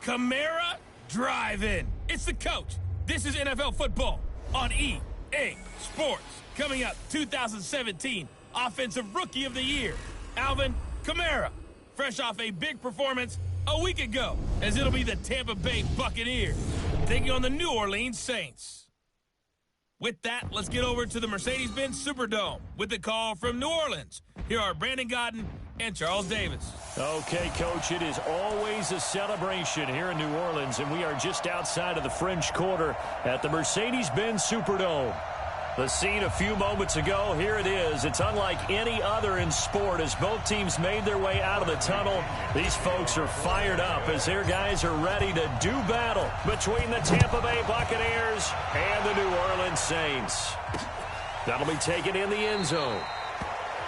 Kamara Drive-In. It's the coach. This is NFL football on EA Sports. Coming up, 2017 Offensive Rookie of the Year, Alvin Kamara. Fresh off a big performance a week ago, as it'll be the Tampa Bay Buccaneers taking on the New Orleans Saints. With that, let's get over to the Mercedes-Benz Superdome with the call from New Orleans. Here are Brandon Godden and Charles Davis. Okay, Coach, it is always a celebration here in New Orleans, and we are just outside of the French Quarter at the Mercedes-Benz Superdome. The scene a few moments ago, here it is. It's unlike any other in sport as both teams made their way out of the tunnel. These folks are fired up as their guys are ready to do battle between the Tampa Bay Buccaneers and the New Orleans Saints. That'll be taken in the end zone.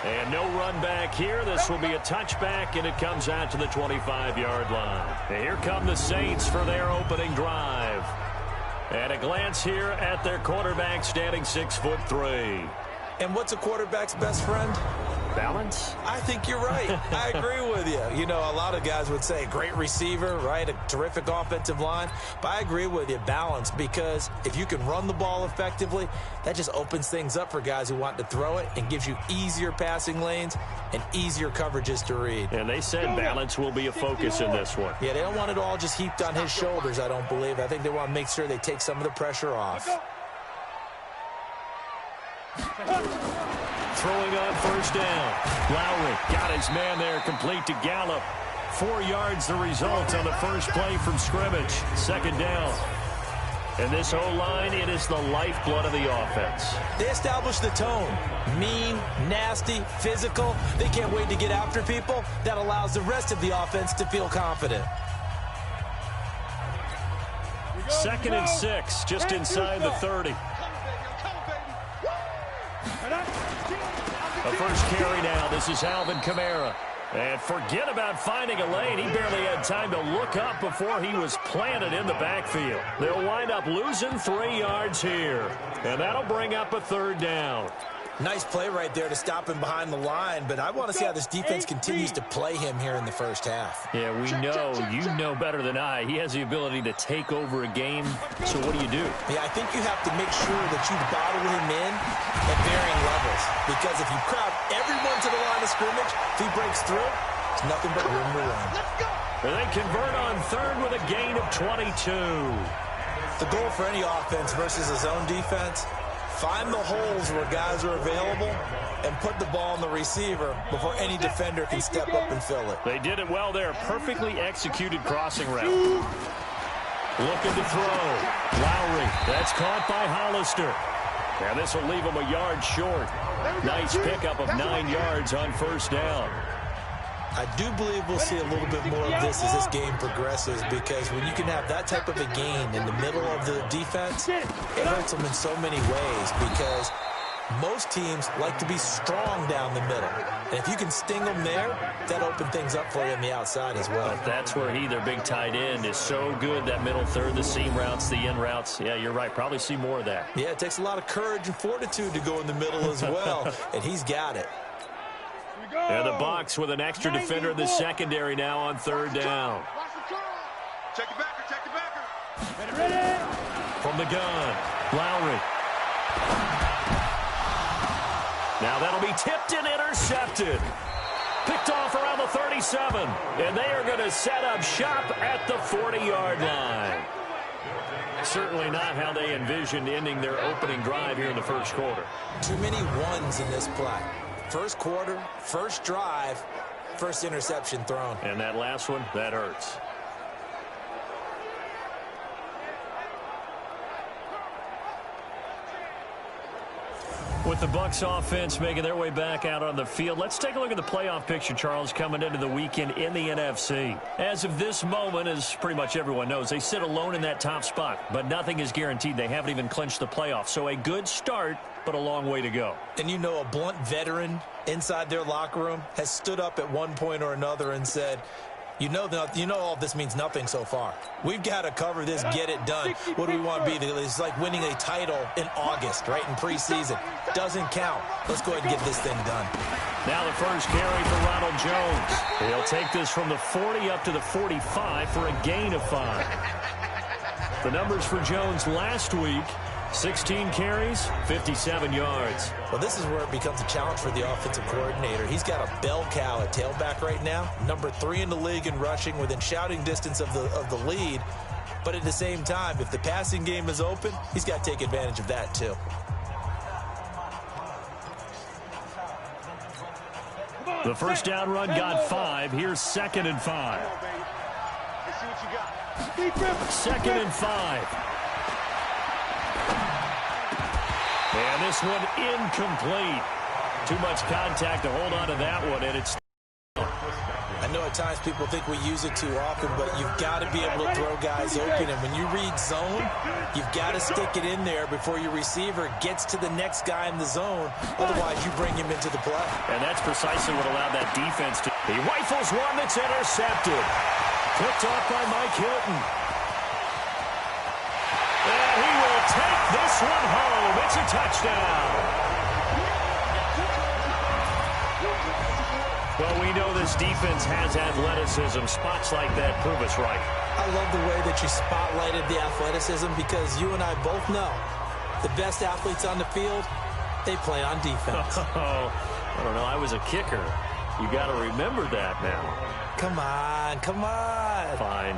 And no run back here. This will be a touchback, and it comes out to the 25-yard line. And here come the Saints for their opening drive. And a glance here at their quarterback standing 6'3". And what's a quarterback's best friend? Balance? I think you're right. I agree with you. You know, a lot of guys would say great receiver, right? A terrific offensive line. But I agree with you, balance, because if you can run the ball effectively, that just opens things up for guys who want to throw it and gives you easier passing lanes and easier coverages to read. And they said balance will be a focus in this one. Yeah, they don't want it all just heaped on his shoulders, I don't believe. I think they want to make sure they take some of the pressure off. Throwing on first down. Lowry got his man there, complete to Gallup. 4 yards the result on the first play from scrimmage. Second down. And this O-line, it is the lifeblood of the offense. They established the tone. Mean, nasty, physical. They can't wait to get after people. That allows the rest of the offense to feel confident. 2nd and 6, just inside the 30. The first carry now. This is Alvin Kamara. And forget about finding a lane. He barely had time to look up before he was planted in the backfield. They'll wind up losing 3 yards here. And that'll bring up a third down. Nice play right there to stop him behind the line, but I want to see how this defense continues to play him here in the first half. Yeah, we know. You know better than I. He has the ability to take over a game. So what do you do? Yeah, I think you have to make sure that you bottle him in at varying levels. Because if you crowd everyone to the line of scrimmage, if he breaks through, it's nothing but room to run. And they convert on third with a gain of 22. The goal for any offense versus a zone defense, find the holes where guys are available and put the ball on the receiver before any defender can step up and fill it. They did it well there. Perfectly executed crossing route. Looking to throw. Lowry. That's caught by Hollister. And this will leave him a yard short. Nice pickup of 9 yards on first down. I do believe we'll see a little bit more of this as this game progresses, because when you can have that type of a gain in the middle of the defense, it hurts them in so many ways, because most teams like to be strong down the middle. And if you can sting them there, that opens things up for you on the outside as well. But that's where their big tight end, is so good, that middle third, the seam routes, the in routes. Yeah, you're right. Probably see more of that. Yeah, it takes a lot of courage and fortitude to go in the middle as well, and he's got it. And the Bucs with an extra defender in the secondary now on third down. Check the backer, check the backer. Ready. From the gun, Lowry. Now that'll be tipped and intercepted. Picked off around the 37. And they are going to set up shop at the 40-yard line. Certainly not how they envisioned ending their opening drive here in the first quarter. Too many ones in this play. First quarter, first drive, first interception thrown. And that last one, that hurts. With the Bucs offense making their way back out on the field, let's take a look at the playoff picture, Charles, coming into the weekend in the NFC. As of this moment, as pretty much everyone knows, they sit alone in that top spot, but nothing is guaranteed. They haven't even clinched the playoffs, so a good start, but a long way to go. And you know, a blunt veteran inside their locker room has stood up at one point or another and said, You know all this means nothing so far. We've got to cover this, get it done. What do we want to be? It's like winning a title in August, right, in preseason. Doesn't count. Let's go ahead and get this thing done. Now the first carry for Ronald Jones. He'll take this from the 40 up to the 45 for a gain of 5. The numbers for Jones last week: 16 carries, 57 yards. Well, this is where it becomes a challenge for the offensive coordinator. He's got a bell cow at tailback right now, number 3 in the league in rushing, within shouting distance of the lead. But at the same time, if the passing game is open, he's got to take advantage of that too. The first down run got 5. Here's 2nd and 5. Let's see what you got. 2nd and 5. And this one incomplete. Too much contact to hold on to that one, and it's... I know at times people think we use it too often, but you've got to be able to throw guys open. And when you read zone, you've got to stick it in there before your receiver gets to the next guy in the zone. Otherwise, you bring him into the play. And that's precisely what allowed that defense to... He rifles one that's intercepted. Picked off by Mike Hilton. And he will take this one home. It's a touchdown. Well, we know this defense has athleticism. Spots like that prove us right. I love the way that you spotlighted the athleticism, because you and I both know the best athletes on the field, they play on defense. Oh, I don't know. I was a kicker. You got to remember that now. Come on, come on. Fine.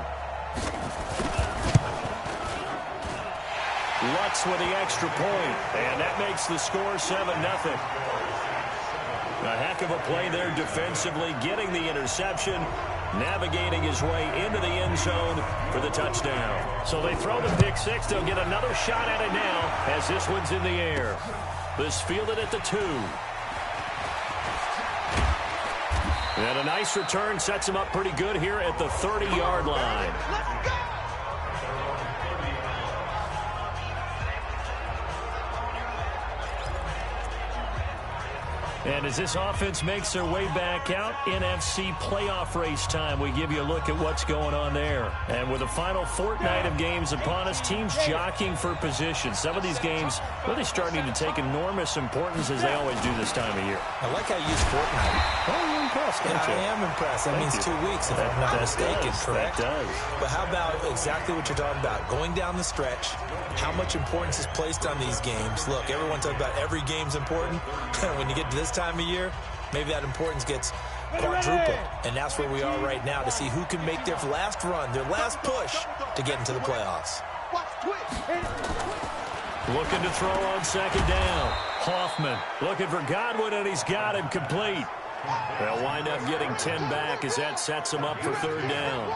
Lutz with the extra point, and that makes the score 7-0. A heck of a play there defensively, getting the interception, navigating his way into the end zone for the touchdown. So they throw the pick 6. They'll get another shot at it now as this one's in the air. This fielded at the 2. And a nice return sets him up pretty good here at the 30-yard line. And as this offense makes their way back out, NFC playoff race time, we give you a look at what's going on there. And with the final fortnight of games upon us, teams jockeying for position. Some of these games really starting to take enormous importance, as they always do this time of year. I like how you use fortnight. Oh, you're impressed, aren't you? I am impressed. That means 2 weeks, if I'm not mistaken, correct? That does. But how about exactly what you're talking about? Going down the stretch, how much importance is placed on these games. Look, everyone talks about every game's important. When you get to this time of year, maybe that importance gets quadrupled. And that's where we are right now, to see who can make their last run, their last push to get into the playoffs. Looking to throw on 2nd down. Hoffman looking for Godwin, and he's got him complete. They'll wind up getting 10 back as that sets him up for 3rd down.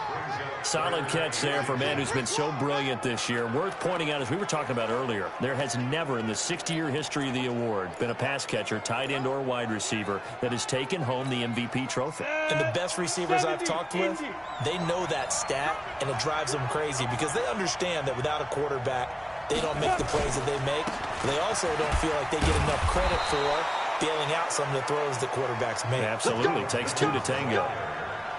Solid catch there for a man who's been so brilliant this year. Worth pointing out, as we were talking about earlier, there has never in the 60-year history of the award been a pass catcher, tight end, or wide receiver that has taken home the MVP trophy. And the best receivers I've talked with, they know that stat, and it drives them crazy, because they understand that without a quarterback, they don't make the plays that they make. They also don't feel like they get enough credit for bailing out some of the throws that quarterbacks make. Absolutely. Takes 2 to tango.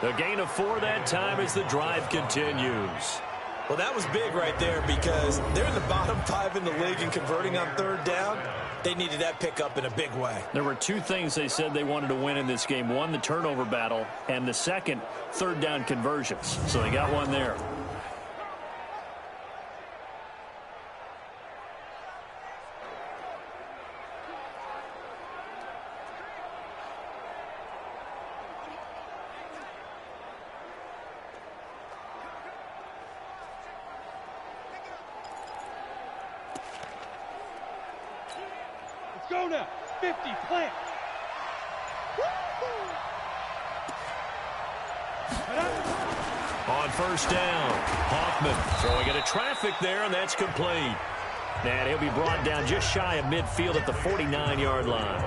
The gain of 4 that time as the drive continues. Well, that was big right there, because they're in the bottom 5 in the league in converting on 3rd down. They needed that pickup in a big way. There were 2 things they said they wanted to win in this game. One, the turnover battle, and the second, 3rd down conversions. So they got one there. Go now. 50, plant. On 1st down, Hoffman throwing into traffic there, and that's complete. And he'll be brought down just shy of midfield at the 49-yard line.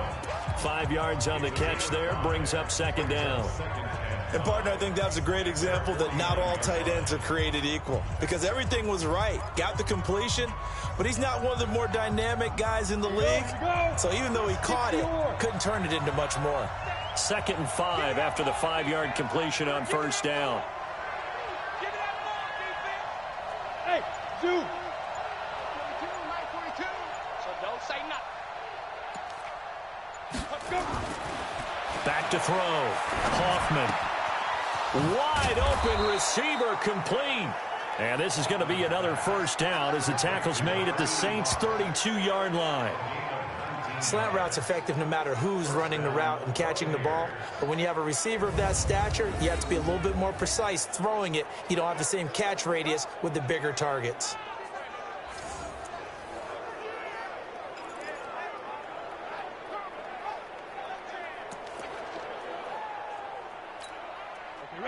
5 yards on the catch there, brings up 2nd down. And, partner, I think that's a great example that not all tight ends are created equal, because everything was right. Got the completion, but he's not one of the more dynamic guys in the league. So even though he caught it, couldn't turn it into much more. 2nd and 5 after the 5-yard completion on first down. Hey, Zoo. So don't say nothing. Let's go. Back to throw. Hoffman. Wide open receiver complete. And this is going to be another first down as the tackle's made at the Saints' 32-yard line. Slant route's effective no matter who's running the route and catching the ball. But when you have a receiver of that stature, you have to be a little bit more precise throwing it. You don't have the same catch radius with the bigger targets.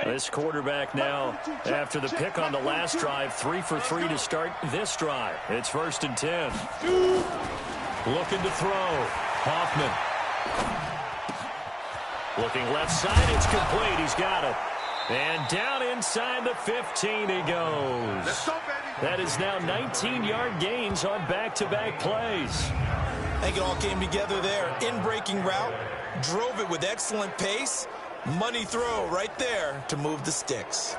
This quarterback now, after the pick on the last drive, 3 for 3 to start this drive. It's 1st and 10. Looking to throw. Hoffman. Looking left side. It's complete. He's got it. And down inside the 15 he goes. Let's go, baby. That is now 19-yard gains on back-to-back plays. I think it all came together there. In-breaking route. Drove it with excellent pace. Money throw right there to move the sticks.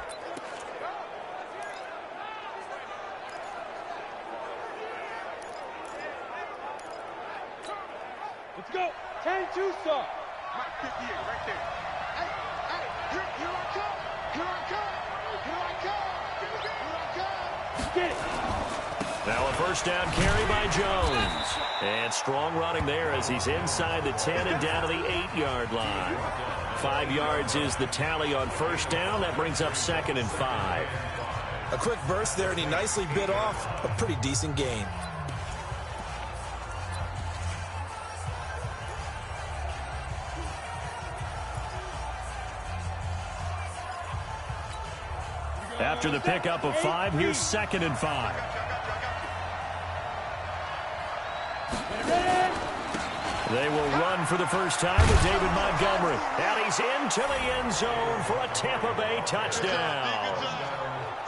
Let's go. 10-2 start. Mike 58 right there. Hey, here I come. Here I come. Here I come. Here I come. Get it. Now a first down carry by Jones. And strong running there as he's inside the 10 and down to the 8-yard line. 5 yards is the tally on first down. That brings up 2nd and 5. A quick burst there, and he nicely bit off a pretty decent gain. After the pickup of 5, here's 2nd and 5. They will run for the first time with David Montgomery. And he's into the end zone for a Tampa Bay touchdown.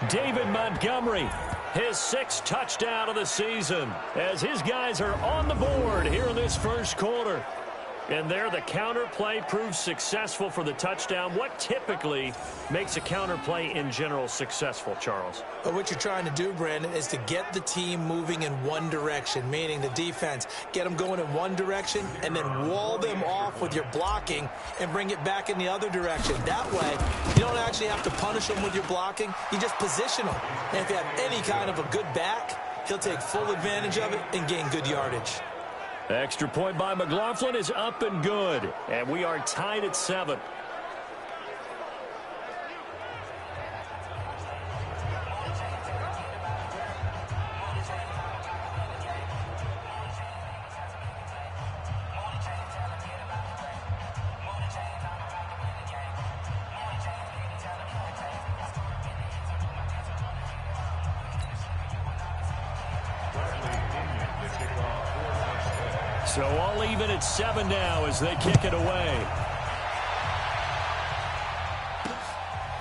David Montgomery, his 6th touchdown of the season, as his guys are on the board here in this first quarter. And there, the counter play proves successful for the touchdown. What typically makes a counter play in general successful, Charles? But what you're trying to do, Brandon, is to get the team moving in one direction, meaning the defense. Get them going in one direction and then wall them off with your blocking and bring it back in the other direction. That way, you don't actually have to punish them with your blocking. You just position them. And if you have any kind of a good back, he'll take full advantage of it and gain good yardage. Extra point by McLaughlin is up and good. And we are tied at 7. So all even at 7 now as they kick it away.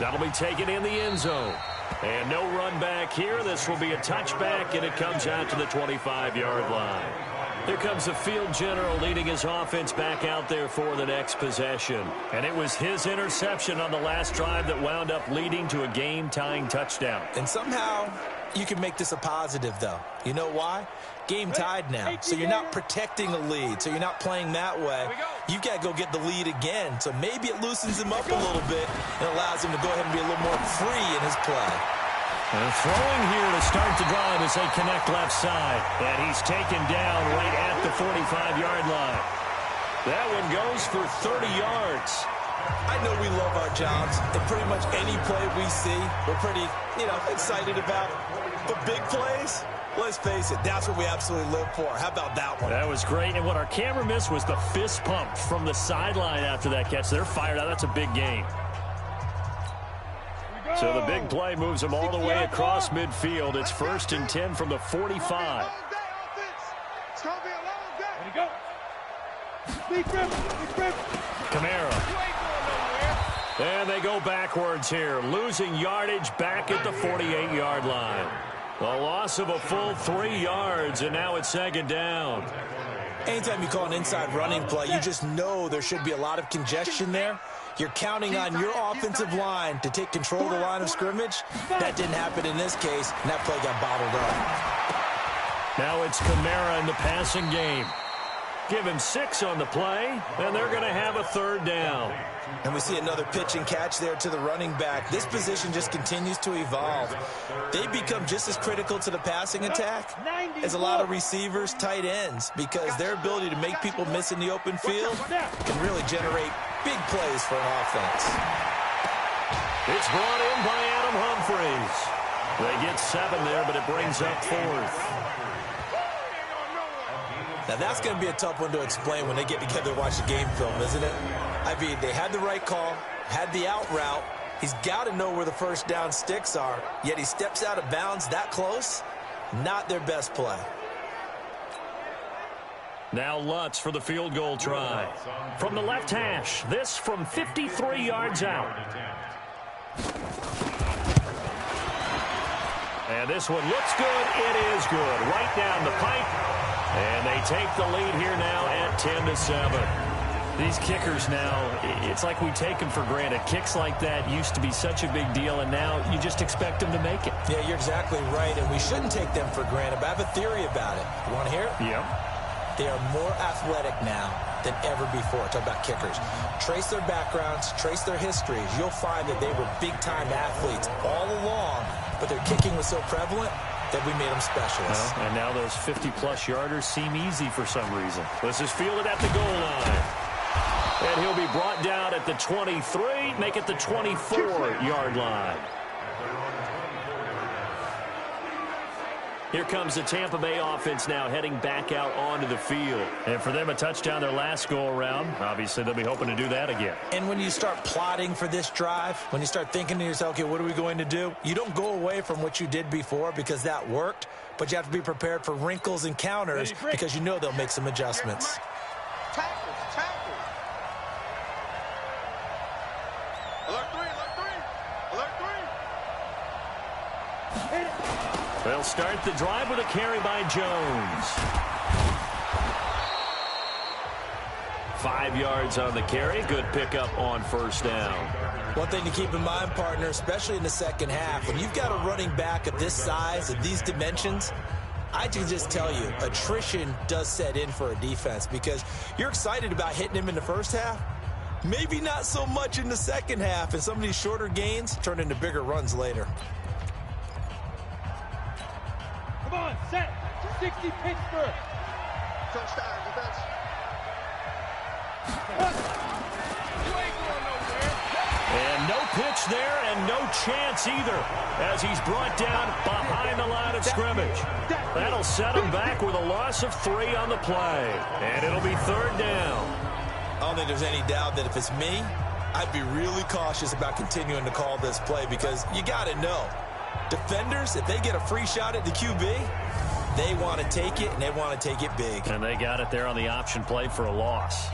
That'll be taken in the end zone. And no run back here. This will be a touchback, and it comes out to the 25-yard line. Here comes the field general leading his offense back out there for the next possession. And it was his interception on the last drive that wound up leading to a game-tying touchdown. And somehow you can make this a positive, though. You know why? Game tied now, so you're not protecting a lead, so you're not playing that way. You've got to go get the lead again, so maybe it loosens him up a little bit and allows him to go ahead and be a little more free in his play. And throwing here to start the drive as they connect left side. And he's taken down right at the 45-yard line. That one goes for 30 yards. I know we love our jobs, and pretty much any play we see, we're pretty, excited about. But big plays, let's face it, that's what we absolutely live for. How about that one? That was great. And what our camera missed was the fist pump from the sideline after that catch. They're fired out. That's a big gain. So the big play moves them all the way across midfield. It's 1st and 10 from the 45. Kamara. And they go backwards here, losing yardage back at the 48-yard line. A loss of a full 3 yards, and now it's 2nd down. Anytime you call an inside running play, you just know there should be a lot of congestion there. You're counting on your offensive line to take control of the line of scrimmage. That didn't happen in this case, and that play got bottled up. Now it's Kamara in the passing game. Give him 6 on the play, and they're going to have a third down. And we see another pitch and catch there to the running back. This position just continues to evolve. They become just as critical to the passing attack as a lot of receivers, tight ends, because their ability to make people miss in the open field can really generate big plays for an offense. It's brought in by Adam Humphries. They get 7 there, but it brings up 4th. Now, that's going to be a tough one to explain when they get together and watch the game film, isn't it? I mean, they had the right call, had the out route. He's got to know where the first down sticks are, yet he steps out of bounds that close. Not their best play. Now Lutz for the field goal try. From the left hash, this from 53 yards out. And this one looks good. It is good. Right down the pipe. And they take the lead here now at 10-7. These kickers now, it's like we take them for granted. Kicks like that used to be such a big deal, and now you just expect them to make it. Yeah, you're exactly right, and we shouldn't take them for granted, but I have a theory about it. You want to hear it? Yep. They are more athletic now than ever before. Talk about kickers. Trace their backgrounds, trace their histories. You'll find that they were big-time athletes all along, but their kicking was so prevalent that we made them specialists. And now those 50-plus yarders seem easy for some reason. This is fielded at the goal line. And he'll be brought down at the 23, make it the 24-yard line. Here comes the Tampa Bay offense now heading back out onto the field. And for them, a touchdown their last go-around. Obviously, they'll be hoping to do that again. And when you start plotting for this drive, when you start thinking to yourself, okay, what are we going to do? You don't go away from what you did before because that worked, but you have to be prepared for wrinkles and counters because you know they'll make some adjustments. Tackle. Alert 3. They'll start the drive with a carry by Jones. 5 yards on the carry. Good pickup on first down. One thing to keep in mind, partner, especially in the second half, when you've got a running back of this size, of these dimensions, I can just tell you, attrition does set in for a defense because you're excited about hitting him in the first half. Maybe not so much in the second half, and some of these shorter gains turn into bigger runs later. Come on, set. 60 Pittsburgh. Touchdown, defense. And no pitch there and no chance either as he's brought down behind the line of scrimmage. That'll set him back with a loss of 3 on the play. And it'll be third down. I don't think there's any doubt that if it's me, I'd be really cautious about continuing to call this play because you got to know. Defenders, if they get a free shot at the QB, they want to take it, and they want to take it big. And they got it there on the option play for a loss.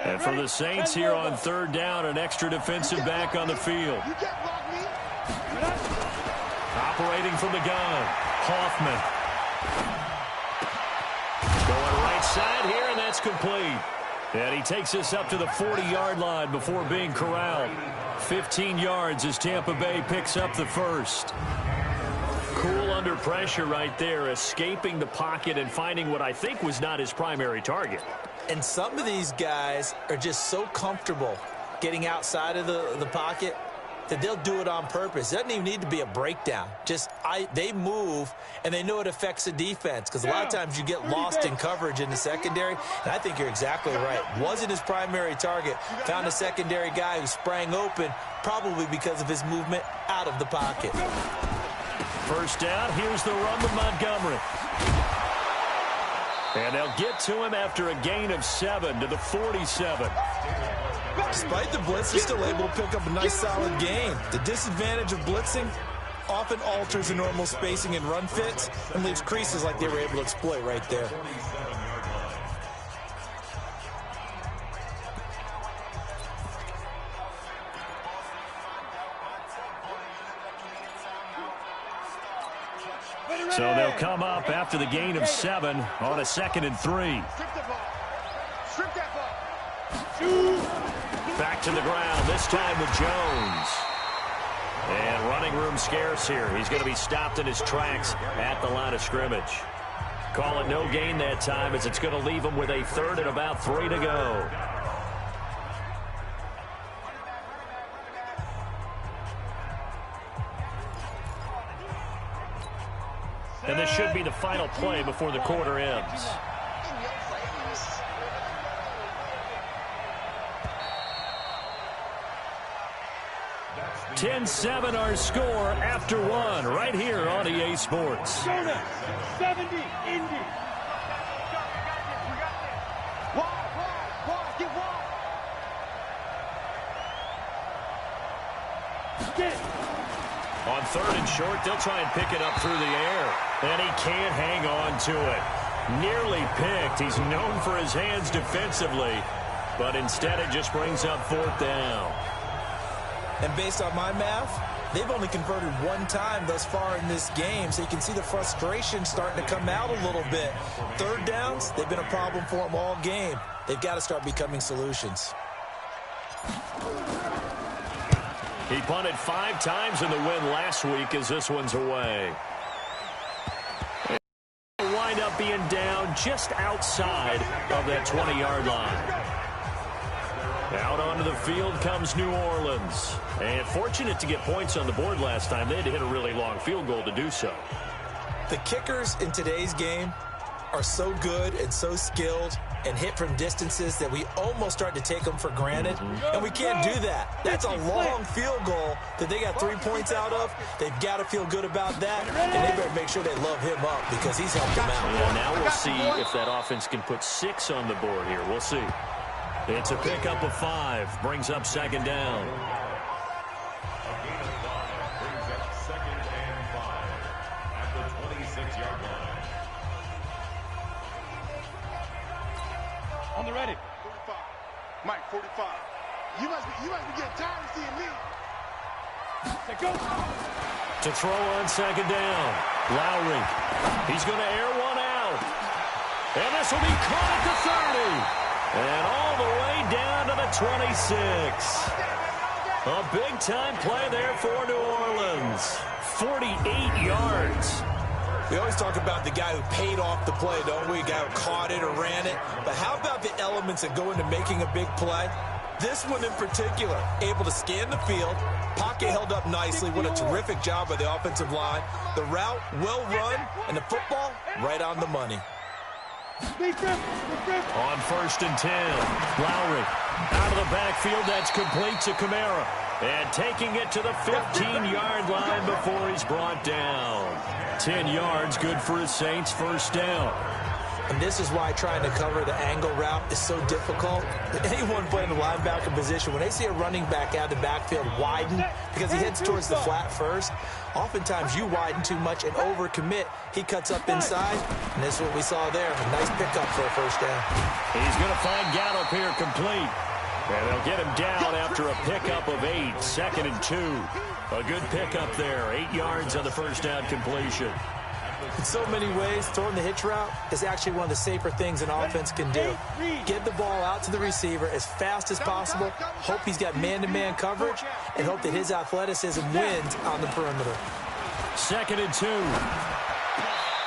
And for the Saints here on third down, an extra defensive back on the field. Operating from the gun, Hoffman. Going right side here, and that's complete. And he takes us up to the 40-yard line before being corralled. 15 yards as Tampa Bay picks up the first. Cool under pressure right there, escaping the pocket and finding what I think was not his primary target. And some of these guys are just so comfortable getting outside of the pocket that they'll do it on purpose. It doesn't even need to be a breakdown. They move, and they know it affects the defense because a lot of times you get lost in coverage in the secondary, and I think you're exactly right. Wasn't his primary target. Found a secondary guy who sprang open, probably because of his movement out of the pocket. First down, here's the run with Montgomery. And they'll get to him after a gain of 7 to the 47. Despite the blitz, he's still able to pick up a nice solid gain. The disadvantage of blitzing, often alters the normal spacing and run fits and leaves creases like they were able to exploit right there. So they'll come up after the gain of 7 on a 2nd and 3. Strip that ball. Back to the ground, this time with Jones. And running room scarce here. He's going to be stopped in his tracks at the line of scrimmage. Call it no gain that time, as it's going to leave him with a 3rd and about 3 to go. And this should be the final play before the quarter ends. 10-7 our score after 1 right here on EA Sports. 70, Indy. On 3rd and short, they'll try and pick it up through the air. And he can't hang on to it. Nearly picked. He's known for his hands defensively. But instead it just brings up 4th down. And based on my math, they've only converted 1 time thus far in this game, so you can see the frustration starting to come out a little bit. 3rd downs, they've been a problem for them all game. They've got to start becoming solutions. He punted 5 times in the win last week as this one's away. He'll wind up being down just outside of that 20-yard line. Out onto the field comes New Orleans. And fortunate to get points on the board last time. They had to hit a really long field goal to do so. The kickers in today's game are so good and so skilled and hit from distances that we almost start to take them for granted. And we can't do that. That's a long field goal that they got 3 points out of. They've got to feel good about that. And they better make sure they love him up because he's helped them out. Yeah, now we'll see if that offense can put 6 on the board here. We'll see. It's a pickup of 5. Brings up 2nd down. On the ready. 45. Mike, 45. You must be getting tired of seeing me. Go. To throw on 2nd down. Lowry. He's going to air one out. And this will be caught at the 30. And all the way down to the 26. A big-time play there for New Orleans. 48 yards. We always talk about the guy who paid off the play, don't we? A guy who caught it or ran it. But how about the elements that go into making a big play? This one in particular, able to scan the field. Pocket held up nicely. What a terrific job by the offensive line. The route, well run, and the football, right on the money. On 1st and 10, Lowry out of the backfield. That's complete to Kamara. And taking it to the 15-yard line before he's brought down. 10 yards, good for his Saints, 1st down. And this is why trying to cover the angle route is so difficult. Anyone playing the linebacker position, when they see a running back out of the backfield widen because he heads towards the flat first, oftentimes you widen too much and overcommit. He cuts up inside, and this is what we saw there. A nice pickup for a 1st down. He's going to find Gallup here complete. And they'll get him down after a pickup of 8, 2nd and 2. A good pickup there, 8 yards on the 1st down completion. In so many ways, throwing the hitch route is actually one of the safer things an offense can do. Get the ball out to the receiver as fast as possible, hope he's got man-to-man coverage, and hope that his athleticism wins on the perimeter. 2nd and 2.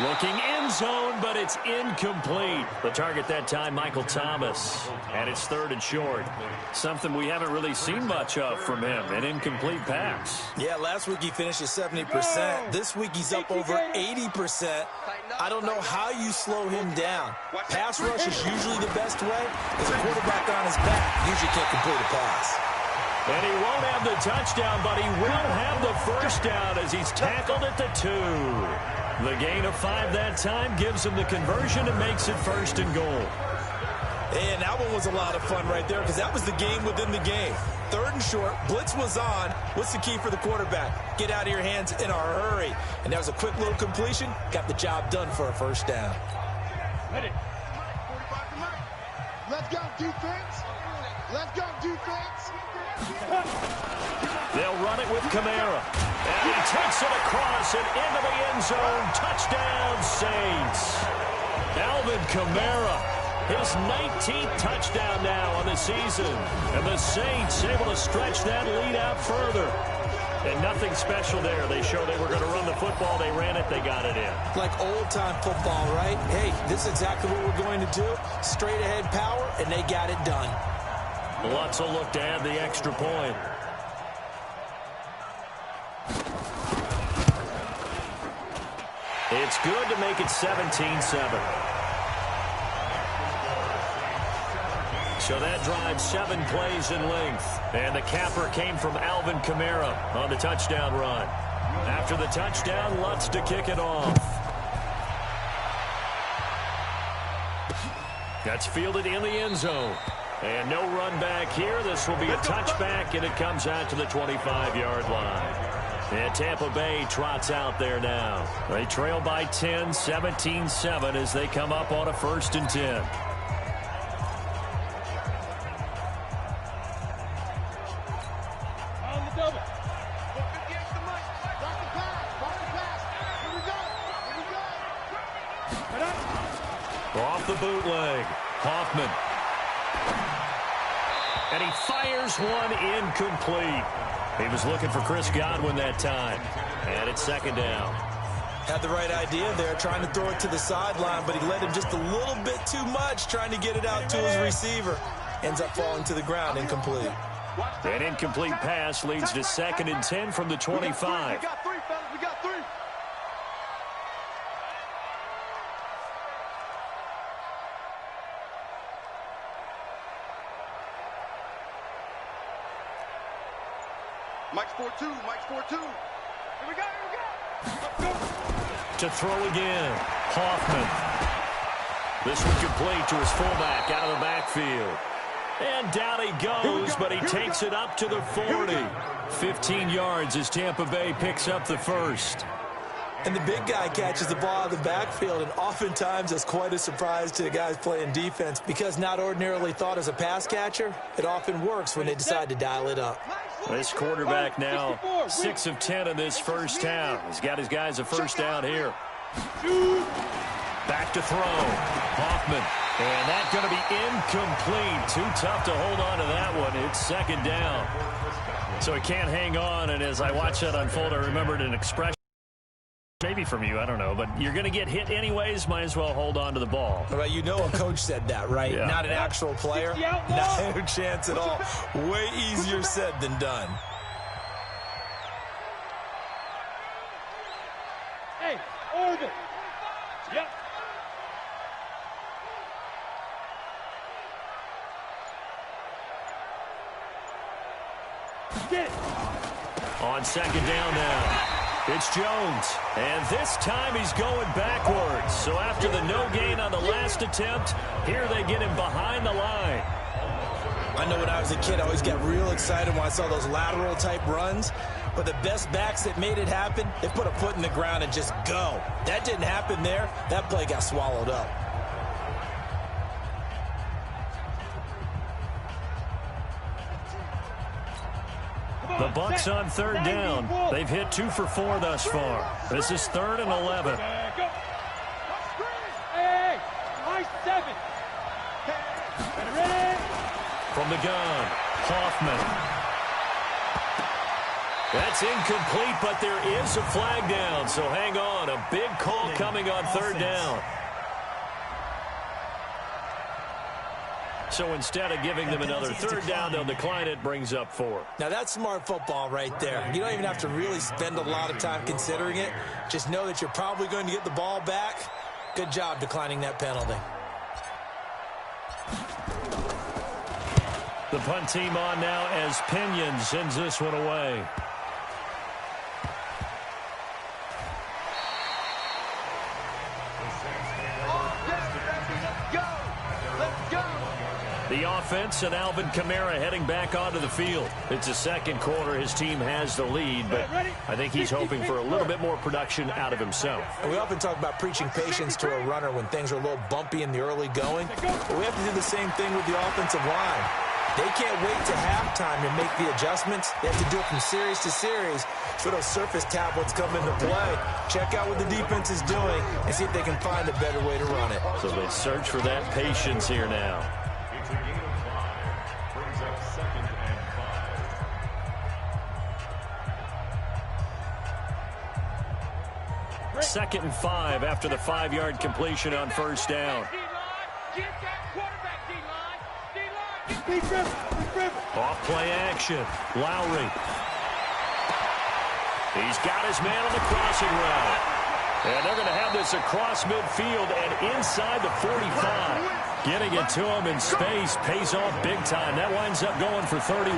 Looking end zone, but it's incomplete. The target that time, Michael Thomas. And it's 3rd and short. Something we haven't really seen much of from him, an incomplete pass. Yeah, last week he finished at 70%. This week he's up over 80%. I don't know how you slow him down. Pass rush is usually the best way because a quarterback on his back usually can't complete a pass. And he won't have the touchdown, but he will have the 1st down as he's tackled at the 2. The gain of 5 that time gives him the conversion and makes it 1st and goal. And that one was a lot of fun right there because that was the game within the game. 3rd and short. Blitz was on. What's the key for the quarterback? Get out of your hands in a hurry. And that was a quick little completion. Got the job done for a first down. Let's go, defense. Let's go, defense. They'll run it with Kamara. And he takes it across and into the end zone. Touchdown, Saints. Alvin Kamara, his 19th touchdown now on the season. And the Saints able to stretch that lead out further. And nothing special there. They showed they were going to run the football. They ran it. They got it in. Like old-time football, right? Hey, this is exactly what we're going to do. Straight ahead power, and they got it done. Lutz will look to add the extra point. It's good to make it 17-7. So that drives 7 plays in length. And the capper came from Alvin Kamara on the touchdown run. After the touchdown, Lutz to kick it off. That's fielded in the end zone. And no run back here. This will be a touchback, and it comes out to the 25-yard line. And Tampa Bay trots out there now. They trail by 10, 17-7 as they come up on a 1st and 10. On the double. Off the bootleg. Hoffman. And he fires one incomplete. He was looking for Chris Godwin that time. And it's 2nd down. Had the right idea there, trying to throw it to the sideline, but he let him just a little bit too much, trying to get it out to his receiver. Ends up falling to the ground, incomplete. An incomplete pass leads to 2nd and 10 from the 25. We got 3, fellas. We got 3. Mike's 4-2. Mike's 4-2. Here we go. To throw again. Hoffman. This one complete to his fullback out of the backfield. And down he goes, but he takes it up to the 40. 15 yards as Tampa Bay picks up the first. And the big guy catches the ball out of the backfield, and oftentimes that's quite a surprise to the guys playing defense because not ordinarily thought as a pass catcher, it often works when they decide to dial it up. This quarterback now 6 of 10 in this first half. He's got his guys a first down here. Back to throw. Hoffman. And that's going to be incomplete. Too tough to hold on to that one. It's 2nd down. So he can't hang on, and as I watch that unfold, I remembered an expression. Maybe from you, I don't know, but you're going to get hit anyways, might as well hold on to the ball. Well, you know a coach said that, right? Yeah. Not an actual player. No chance at all. Way easier said than done. Hey, orbit. Yep. Get it. On 2nd down now. It's Jones, and this time he's going backwards. So after the no gain on the last attempt, here they get him behind the line. I know when I was a kid, I always got real excited when I saw those lateral type runs. But the best backs that made it happen, they put a foot in the ground and just go. That didn't happen there. That play got swallowed up. The Bucs on 3rd down. They've hit 2 for 4 thus far. This is 3rd and 11. Go. Hey, nice 7. Ready? From the gun, Hoffman. That's incomplete, but there is a flag down, so hang on. A big call coming on 3rd down. So instead of giving them another 3rd down, they'll decline it, brings up 4. Now, that's smart football right there. You don't even have to really spend a lot of time considering it. Just know that you're probably going to get the ball back. Good job declining that penalty. The punt team on now as Pinion sends this one away. The offense and Alvin Kamara heading back onto the field. It's the second quarter. His team has the lead, but I think he's hoping for a little bit more production out of himself. And we often talk about preaching patience to a runner when things are a little bumpy in the early going, but we have to do the same thing with the offensive line. They can't wait to halftime to make the adjustments. They have to do it from series to series so those surface tablets come into play. Check out what the defense is doing and see if they can find a better way to run it. So they search for that patience here now. Second and 5 after the 5-yard completion on first down. Off play action. Lowry. He's got his man on the crossing route. And they're going to have this across midfield and inside the 45. Getting it to him in space pays off big time. That winds up going for 31.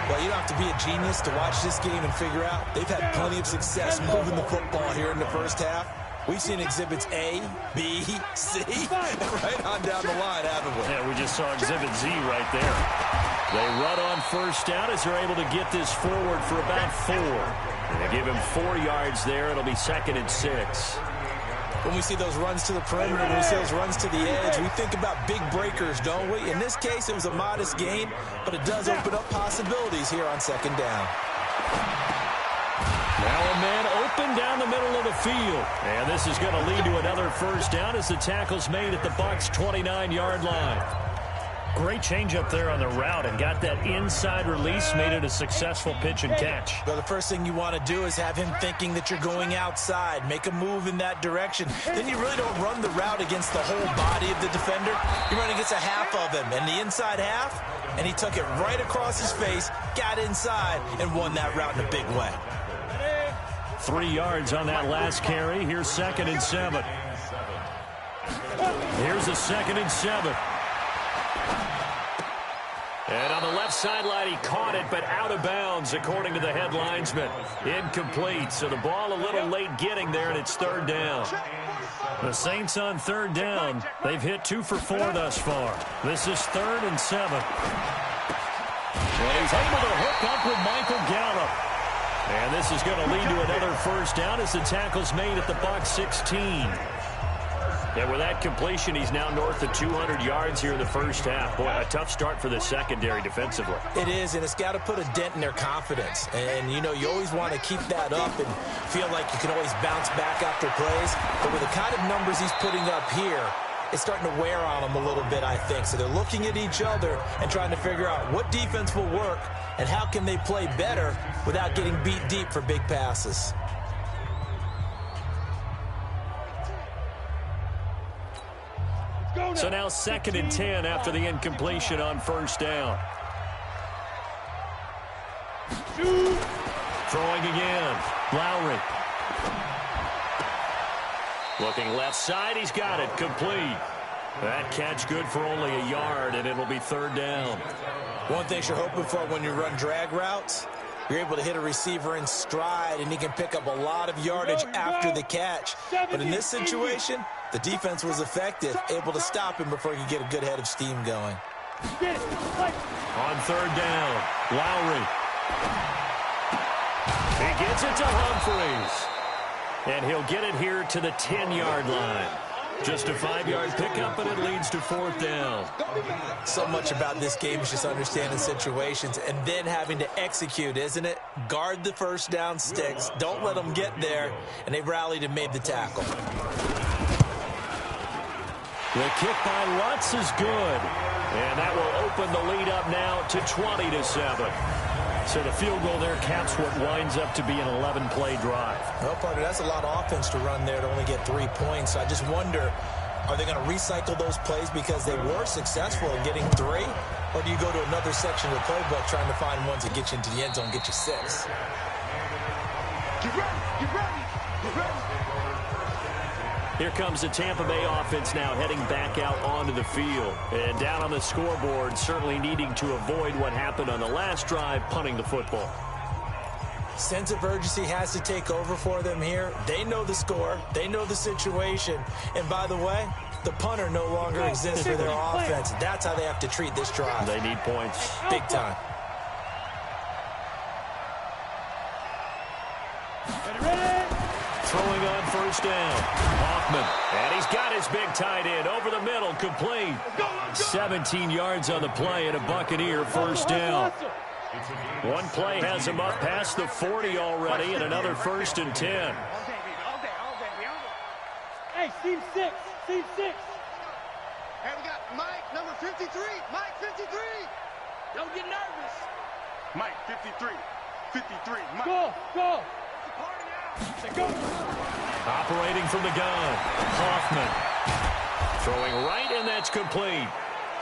Well, you don't have to be a genius to watch this game and figure out they've had plenty of success moving the football here in the first half. We've seen exhibits A, B, C, right on down the line, haven't we? Yeah, we just saw exhibit Z right there. They run on first down as they're able to get this forward for about 4. And they give him 4 yards there. It'll be 2nd and 6. When we see those runs to the perimeter, when we see those runs to the edge, we think about big breakers, don't we? In this case, it was a modest gain, but it does open up possibilities here on second down. Now a man open down the middle of the field. And this is going to lead to another first down as the tackle's made at the Bucs' 29-yard line. Great change up there on the route and got that inside release, made it a successful pitch and catch. Well, the first thing you want to do is have him thinking that you're going outside, make a move in that direction. Then you really don't run the route against the whole body of the defender. You run against a half of him, and the inside half, and he took it right across his face, got inside, and won that route in a big way. 3 yards on that last carry. Here's 2nd and 7. Here's a 2nd and 7. And on the left sideline, he caught it, but out of bounds, according to the head linesman. Incomplete, so the ball a little late getting there, and it's 3rd down. The Saints on 3rd down. They've hit 2 for 4 thus far. This is 3rd and 7. And he's able to hook up with Michael Gallup. And this is going to lead to another first down as the tackle's made at the Bucs' 16. And with that completion, he's now north of 200 yards here in the first half. Boy, a tough start for the secondary defensively. It is, and it's got to put a dent in their confidence. And, you know, you always want to keep that up and feel like you can always bounce back after plays. But with the kind of numbers he's putting up here, it's starting to wear on them a little bit, I think. So they're looking at each other and trying to figure out what defense will work and how can they play better without getting beat deep for big passes. So now 2nd and 10 after the incompletion on first down. Throwing again. Lowry. Looking left side. He's got it. Complete. That catch good for only a yard, and it'll be 3rd down. One thing you're hoping for when you run drag routes, you're able to hit a receiver in stride, and he can pick up a lot of yardage after the catch. But in this situation, the defense was effective, able to stop him before he could get a good head of steam going. On 3rd down, Lowry. He gets it to Humphreys. And he'll get it here to the 10-yard line. Just a 5-yard pickup, and it leads to 4th down. So much about this game is just understanding situations and then having to execute, isn't it? Guard the first down sticks. Don't let them get there. And they rallied and made the tackle. The kick by Lutz is good. And that will open the lead up now to 20-7. So the field goal there caps what winds up to be an 11-play drive. Well, partner, that's a lot of offense to run there to only get 3 points. So I just wonder, are they going to recycle those plays because they were successful in getting 3? Or do you go to another section of the playbook trying to find ones that get you into the end zone, get you 6? Get ready, get ready, get ready. Here comes the Tampa Bay offense now heading back out onto the field. And down on the scoreboard, certainly needing to avoid what happened on the last drive, punting the football. Sense of urgency has to take over for them here. They know the score. They know the situation. And by the way, the punter no longer exists for their offense. That's how they have to treat this drive. They need points. Big time. Throwing on first down. Hoffman. And he's got his big tight end over the middle. Complete. 17 yards on the play and a Buccaneer first down. One play has him up past the 40 already and another 1st and 10. Hey, team 6. Team 6. Hey, we got Mike, number 53. Mike, 53. Don't get nervous. Mike, 53. 53. Mike. Go, go. Operating from the gun. Hoffman. Throwing right, and that's complete.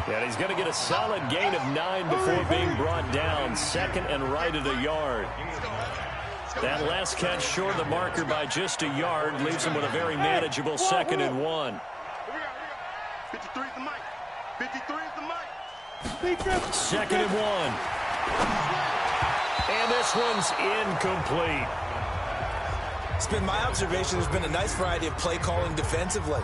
And he's going to get a solid gain of 9 before being brought down. 2nd and right at a yard. That last catch short of the marker by just a yard leaves him with a very manageable 2nd and 1. 53 is the Mike. 53 is the Mike. 2nd and 1. And this one's incomplete. It's been my observation there's been a nice variety of play calling defensively.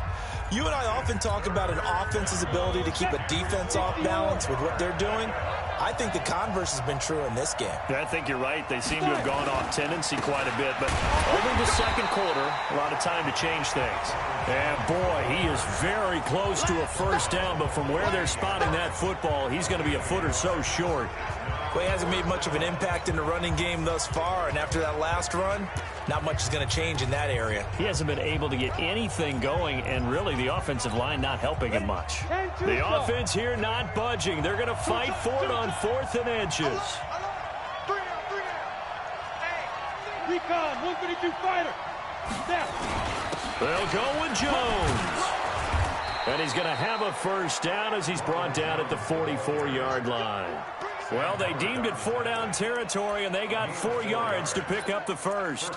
You and I often talk about an offense's ability to keep a defense off balance with what they're doing. I think the converse has been true in this game. I think you're right. They seem to have gone off tendency quite a bit, but only the 2nd quarter, a lot of time to change things. And boy, he is very close to a first down, but from where they're spotting that football, he's going to be a foot or so short. Well, he hasn't made much of an impact in the running game thus far, and after that last run, not much is going to change in that area. He hasn't been able to get anything going, and really the offensive line not helping him much. The offense here not budging. They're going to fight for it on 4th and inches. 3 down. Hey. Recon, 152 fighter. Snap. They'll go with Jones. And he's going to have a first down as he's brought down at the 44-yard line. Well, they deemed it 4-down territory, and they got 4 yards to pick up the first.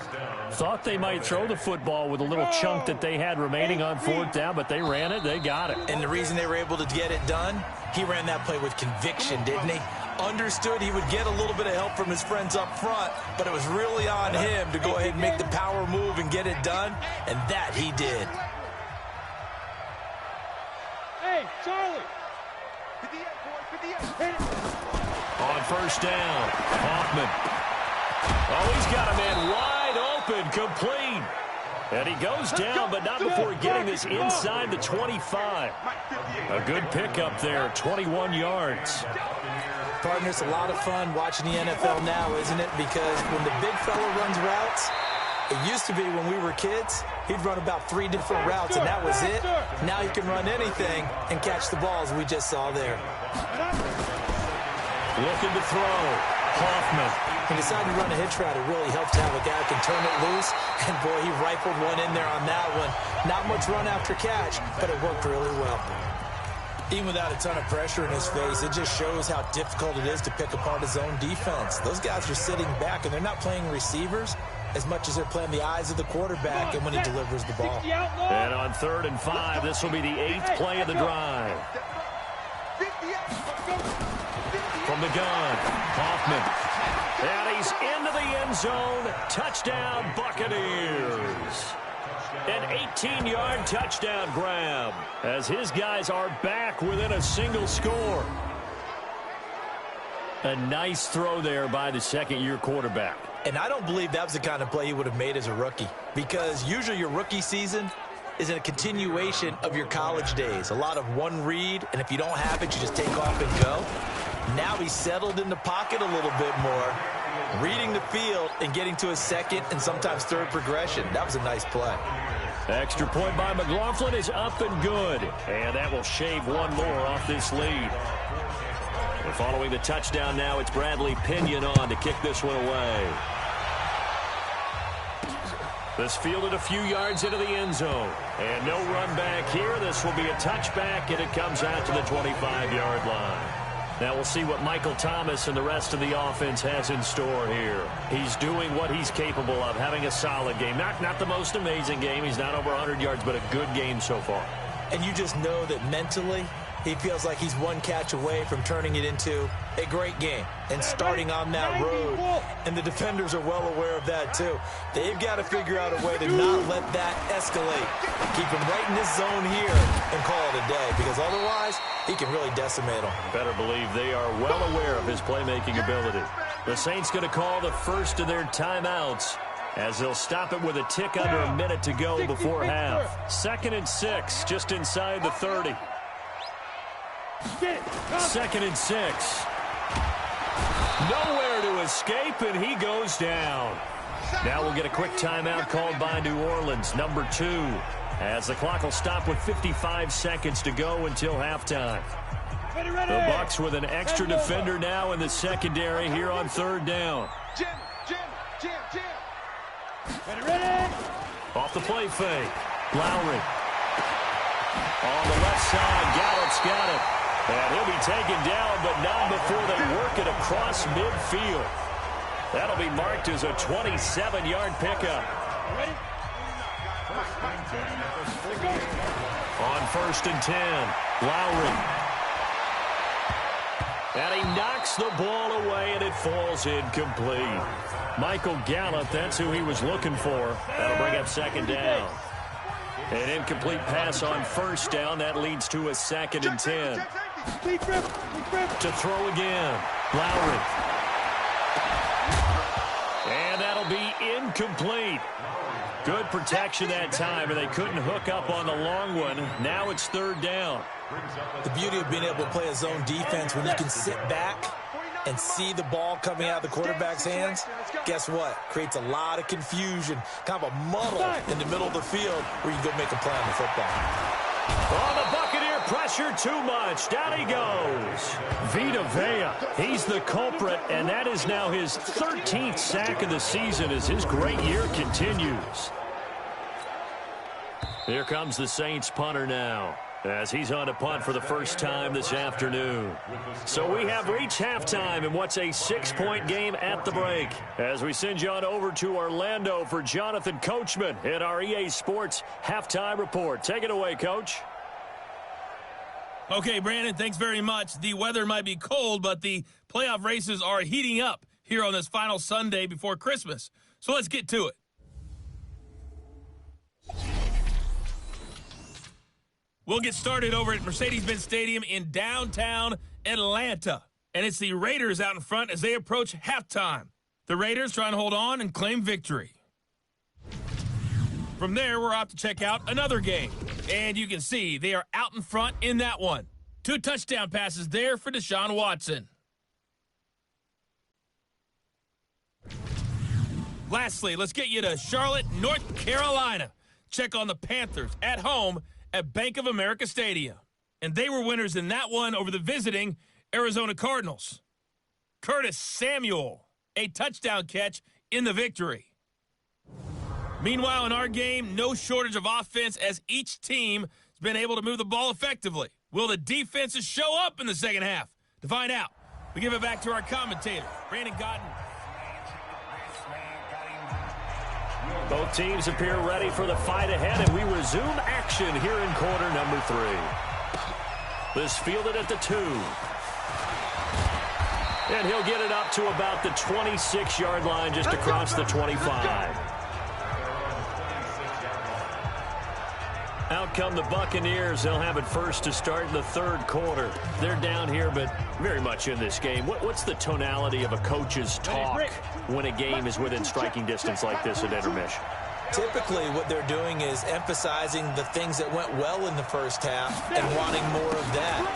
Thought they might throw the football with a little chunk that they had remaining on 4th down, but they ran it. They got it. And the reason they were able to get it done, he ran that play with conviction, didn't he? Understood he would get a little bit of help from his friends up front, but it was really on him to go ahead and make the power move and get it done, and that he did. Hey, Charlie. 58, boy, 58. Hit it. On first down, Hoffman. Oh, he's got a man wide open, complete. And he goes down, but not before getting this inside the 25. A good pickup there, 21 yards. Partner, it's a lot of fun watching the NFL now, isn't it? Because when the big fella runs routes, it used to be when we were kids, he'd run about 3 different routes, and that was it. Now he can run anything and catch the balls we just saw there. Looking to throw. Hoffman. He decided to run a hitch route. It really helps to have a guy who can turn it loose. And, boy, he rifled one in there on that one. Not much run after catch, but it worked really well. Even without a ton of pressure in his face, it just shows how difficult it is to pick apart his own defense. Those guys are sitting back, and they're not playing receivers as much as they're playing the eyes of the quarterback and when he delivers the ball. And on 3rd and 5, this will be the 8th play of the drive. From the gun, Hoffman. And he's into the end zone. Touchdown, Buccaneers. An 18-yard touchdown grab as his guys are back within a single score. A nice throw there by the 2nd-year quarterback. And I don't believe that was the kind of play he would have made as a rookie, because usually your rookie season is a continuation of your college days. A lot of one read, and if you don't have it, you just take off and go. Now he's settled in the pocket a little bit more, reading the field and getting to a 2nd and sometimes 3rd progression. That was a nice play. Extra point by McLaughlin is up and good. And that will shave one more off this lead. We're following the touchdown now. It's Bradley Pinion on to kick this one away. This fielded a few yards into the end zone. And no run back here. This will be a touchback, and it comes out to the 25-yard line. Now we'll see what Michael Thomas and the rest of the offense has in store here. He's doing what he's capable of, having a solid game. Not the most amazing game. He's not over 100 yards, but a good game so far. And you just know that mentally He feels like he's one catch away from turning it into a great game and starting on that road. And the defenders are well aware of that, too. They've got to figure out a way to not let that escalate. Keep him right in this zone here and call it a day, because otherwise he can really decimate them. Better believe they are well aware of his playmaking ability. The Saints going to call the first of their timeouts, as they'll stop it with a tick under a minute to go before half. 2nd and 6, just inside the 30. 2nd and 6. Nowhere to escape, and he goes down. Now we'll get a quick timeout called by New Orleans, number 2, as the clock will stop with 55 seconds to go until halftime. The Bucs with an extra defender now in the secondary here on 3rd down. Off the play fake. Lowry. On the left side, Gallup's got it. And he'll be taken down, but not before they work it across midfield. That'll be marked as a 27-yard pickup. On 1st and 10, Lowry. And he knocks the ball away, and it falls incomplete. Michael Gallup, that's who he was looking for. That'll bring up 2nd down. An incomplete pass on 1st down. That leads to a 2nd and 10. To throw again. Lowry. And that'll be incomplete. Good protection that time, and they couldn't hook up on the long one. Now it's 3rd down. The beauty of being able to play a zone defense when you can sit back and see the ball coming out of the quarterback's hands, guess what? Creates a lot of confusion, kind of a muddle in the middle of the field where you go make a play on the football. Oh, the Buccaneer pressure too much. Down he goes. Vita Vea, he's the culprit, and that is now his 13th sack of the season as his great year continues. Here comes the Saints punter now, as he's on to punt for the first time this afternoon. So we have reached halftime in what's a 6-point game at the break, as we send you on over to Orlando for Jonathan Coachman in our EA Sports Halftime Report. Take it away, Coach. Okay, Brandon, thanks very much. The weather might be cold, but the playoff races are heating up here on this final Sunday before Christmas. So let's get to it. We'll get started over at Mercedes-Benz Stadium in downtown Atlanta. And it's the Raiders out in front as they approach halftime. The Raiders trying to hold on and claim victory. From there, we're off to check out another game. And you can see they are out in front in that one. 2 touchdown passes there for Deshaun Watson. Lastly, let's get you to Charlotte, North Carolina. Check on the Panthers at home at Bank of America Stadium. And they were winners in that one over the visiting Arizona Cardinals. Curtis Samuel, a touchdown catch in the victory. Meanwhile, in our game, no shortage of offense as each team has been able to move the ball effectively. Will the defenses show up in the second half? To find out, we give it back to our commentator, Brandon Cotton. Both teams appear ready for the fight ahead, and we resume action here in quarter number 3. This fielded at the 2. And he'll get it up to about the 26-yard line, just across the 25. Out come the Buccaneers. They'll have it first to start in the 3rd quarter. They're down here, but very much in this game. What's the tonality of a coach's talk when a game is within striking distance like this at intermission? Typically, what they're doing is emphasizing the things that went well in the first half and wanting more of that.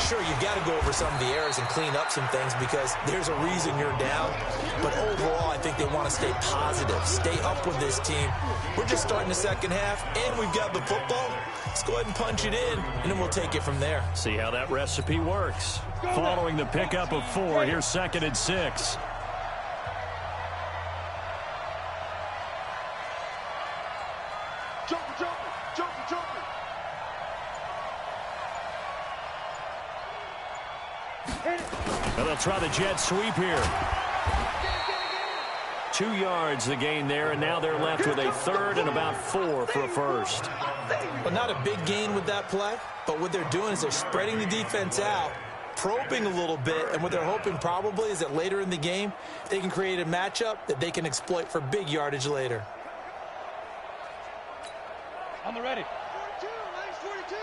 Sure, you've got to go over some of the errors and clean up some things because there's a reason you're down. But overall, I think they want to stay positive, stay up with this team. We're just starting the second half, and we've got the football. Let's go ahead and punch it in, and then we'll take it from there. See how that recipe works. Following the pickup of 4, here's 2nd and 6. And they'll try the jet sweep here. 2 yards the gain there, and now they're left with a 3rd and about 4 for a first. Well, not a big gain with that play, but what they're doing is they're spreading the defense out, probing a little bit, and what they're hoping probably is that later in the game, they can create a matchup that they can exploit for big yardage later. On the ready. 42, nice 42.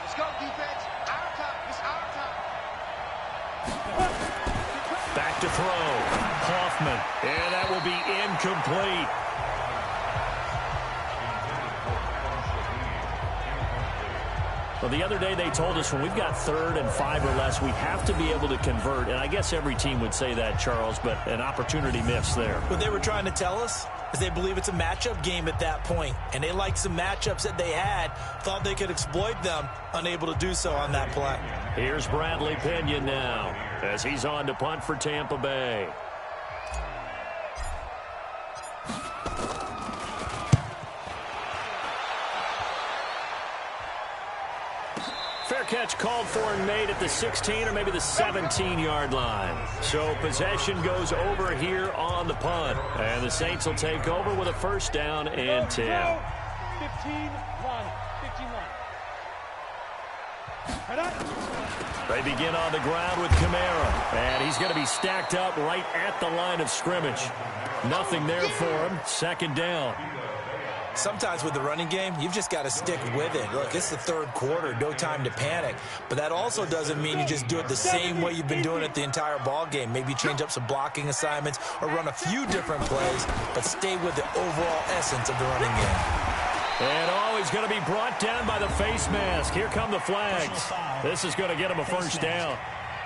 Let's go, defense. Our time. It's our time. Back to throw. Hoffman. And that will be incomplete. Well, the other day they told us when we've got 3rd and 5 or less, we have to be able to convert. And I guess every team would say that, Charles, but an opportunity missed there. What they were trying to tell us is they believe it's a matchup game at that point. And they liked some matchups that they had, thought they could exploit them, unable to do so on that play. Here's Bradley Pinion now as he's on to punt for Tampa Bay. Fair catch called for and made at the 16 or maybe the 17-yard line. So possession goes over here on the punt. And the Saints will take over with a first down and 10. 15-1. 15-1. They begin on the ground with Kamara. And he's going to be stacked up right at the line of scrimmage. Nothing there for him. Second down. Sometimes with the running game, you've just got to stick with it. Look, it's the 3rd quarter, no time to panic. But that also doesn't mean you just do it the same way you've been doing it the entire ball game. Maybe change up some blocking assignments or run a few different plays, but stay with the overall essence of the running game. And he's going to be brought down by the face mask. Here come the flags. This is going to get him a first down.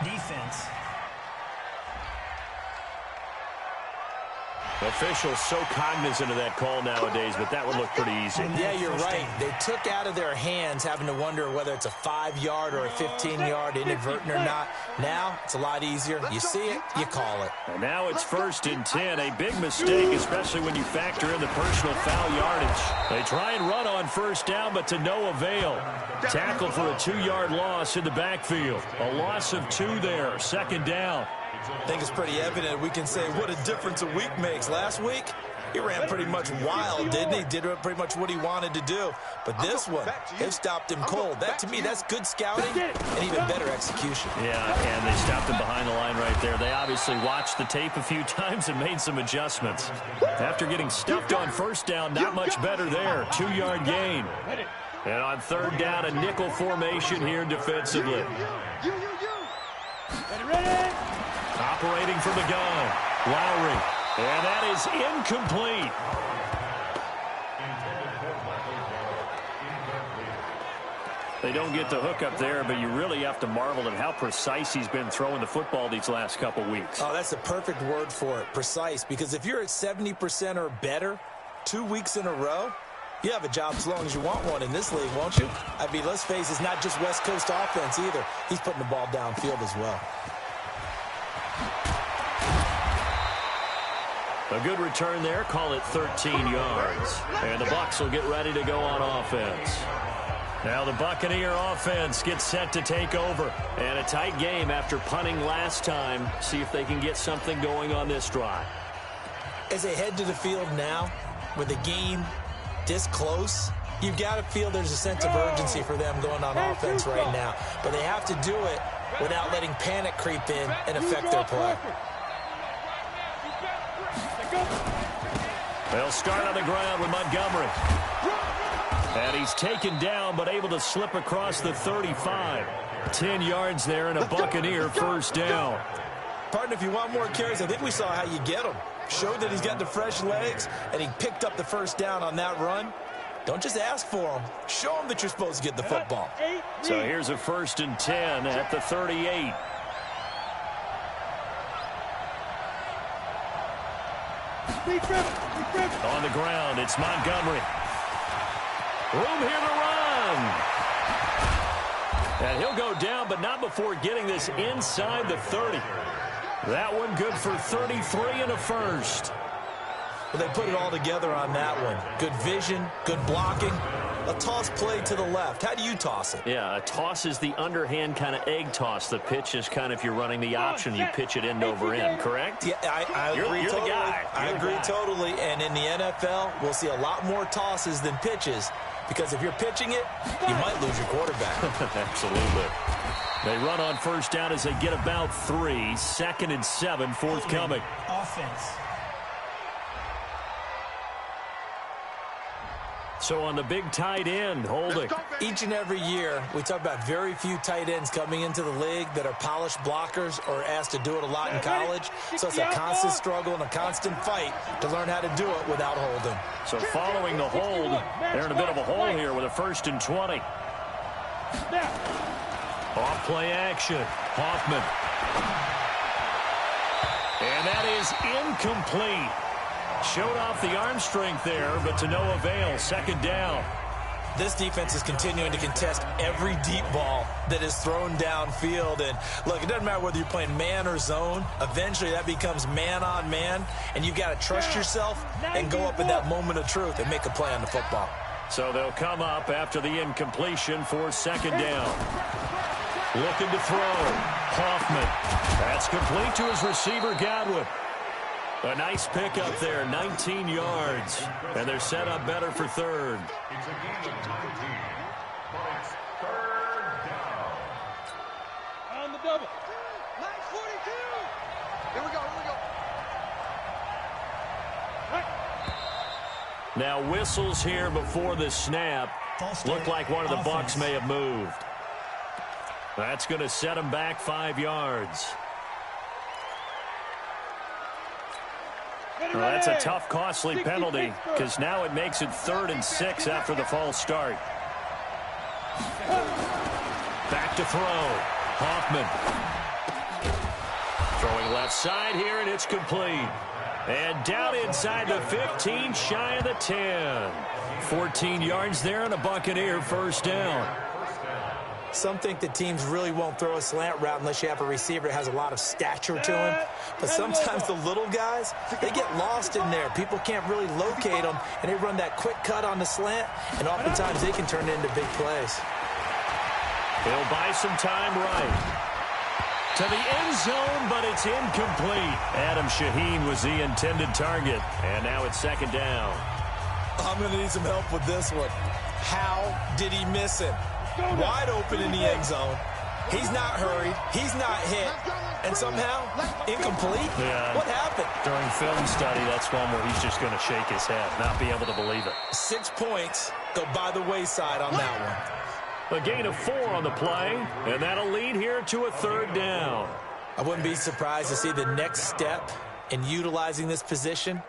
Defense. Officials so cognizant of that call nowadays, but that would look pretty easy. Yeah, you're right. They took out of their hands having to wonder whether it's a 5-yard or a 15-yard, inadvertent or not. Now, it's a lot easier. You see it, you call it. And now it's 1st and 10. A big mistake, especially when you factor in the personal foul yardage. They try and run on first down, but to no avail. Tackle for a 2-yard loss in the backfield. A loss of 2 there. Second down. I think it's pretty evident. We can say what a difference a week makes. Last week, he ran pretty much wild, didn't he? Did pretty much what he wanted to do. But this one, they've stopped him cold. That, to me, that's good scouting and even better execution. Yeah, and they stopped him behind the line right there. They obviously watched the tape a few times and made some adjustments. After getting stuffed on first down, not much better there. 2-yard gain. And on 3rd down, a nickel formation here defensively. Ready. Operating from the gun, Lowry. And that is incomplete. They don't get the hook up there, but you really have to marvel at how precise he's been throwing the football these last couple weeks. Oh, that's the perfect word for it, precise. Because if you're at 70% or better 2 weeks in a row, you have a job as long as you want one in this league, won't you? I mean, let's face it, it's not just West Coast offense either. He's putting the ball downfield as well. A good return there. Call it 13 yards. And the Bucs will get ready to go on offense. Now the Buccaneer offense gets set to take over. And a tight game after punting last time. See if they can get something going on this drive. As they head to the field now, with the game this close, you've got to feel there's a sense of urgency for them going on offense right now. But they have to do it without letting panic creep in and affect their play. They'll start on the ground with Montgomery. And he's taken down, but able to slip across the 35. 10 yards there and a Buccaneer first down. Partner, if you want more carries, I think we saw how you get them. Showed that he's got the fresh legs, and he picked up the first down on that run. Don't just ask for them. Show them that you're supposed to get the football. So here's a 1st and 10 at the 38. On the ground, it's Montgomery. Room here to run. And he'll go down, but not before getting this inside the 30. That one good for 33 and a first. Well, they put it all together on that one. Good vision, good blocking. A toss play to the left. How do you toss it? Yeah, a toss is the underhand kind of egg toss. The pitch is kind of, if you're running the option, you pitch it end over end, correct? Yeah, I agree you're totally. The guy. I agree totally. And in the NFL, we'll see a lot more tosses than pitches, because if you're pitching it, you might lose your quarterback. Absolutely. They run on first down as they get about 3. 2nd and 7 forthcoming. Offense. So on the big tight end, holding. Each and every year, we talk about very few tight ends coming into the league that are polished blockers or asked to do it a lot in college. So it's a constant struggle and a constant fight to learn how to do it without holding. So following the hold, they're in a bit of a hole here with a 1st and 20. Off play action. Hoffman. And that is incomplete. Showed off the arm strength there, but to no avail. 2nd down. This defense is continuing to contest every deep ball that is thrown downfield. And look, it doesn't matter whether you're playing man or zone. Eventually that becomes man on man, and you've got to trust yourself and go up in that moment of truth and make a play on the football. So they'll come up after the incompletion for 2nd down. Looking to throw. Hoffman. That's complete to his receiver, Godwin. A nice pickup there, 19 yards. And they're set up better for 3rd. It's a game of double team, but it's 3rd down. On the double. Nice 42. Here we go. Now whistles here before the snap. Looked like one of the Bucs may have moved. That's going to set them back 5 yards. Well, that's a tough, costly penalty, because now it makes it 3rd and 6 after the false start. Back to throw. Hoffman. Throwing left side here, and it's complete. And down inside the 15, shy of the 10. 14 yards there, and a Buccaneer 1st down. Some think that teams really won't throw a slant route unless you have a receiver that has a lot of stature to him. But sometimes the little guys, they get lost in there. People can't really locate them, and they run that quick cut on the slant, and oftentimes they can turn it into big plays. He'll buy some time right. To the end zone, but it's incomplete. Adam Shaheen was the intended target, and now it's 2nd down. I'm going to need some help with this one. How did he miss him? Wide open in the end zone. He's not hurried. He's not hit. And somehow, incomplete? Yeah. What happened? During film study, that's one where he's just going to shake his head, not be able to believe it. 6 points go by the wayside on that one. A gain of 4 on the play, and that'll lead here to a 3rd down. I wouldn't be surprised to see the next step in utilizing this position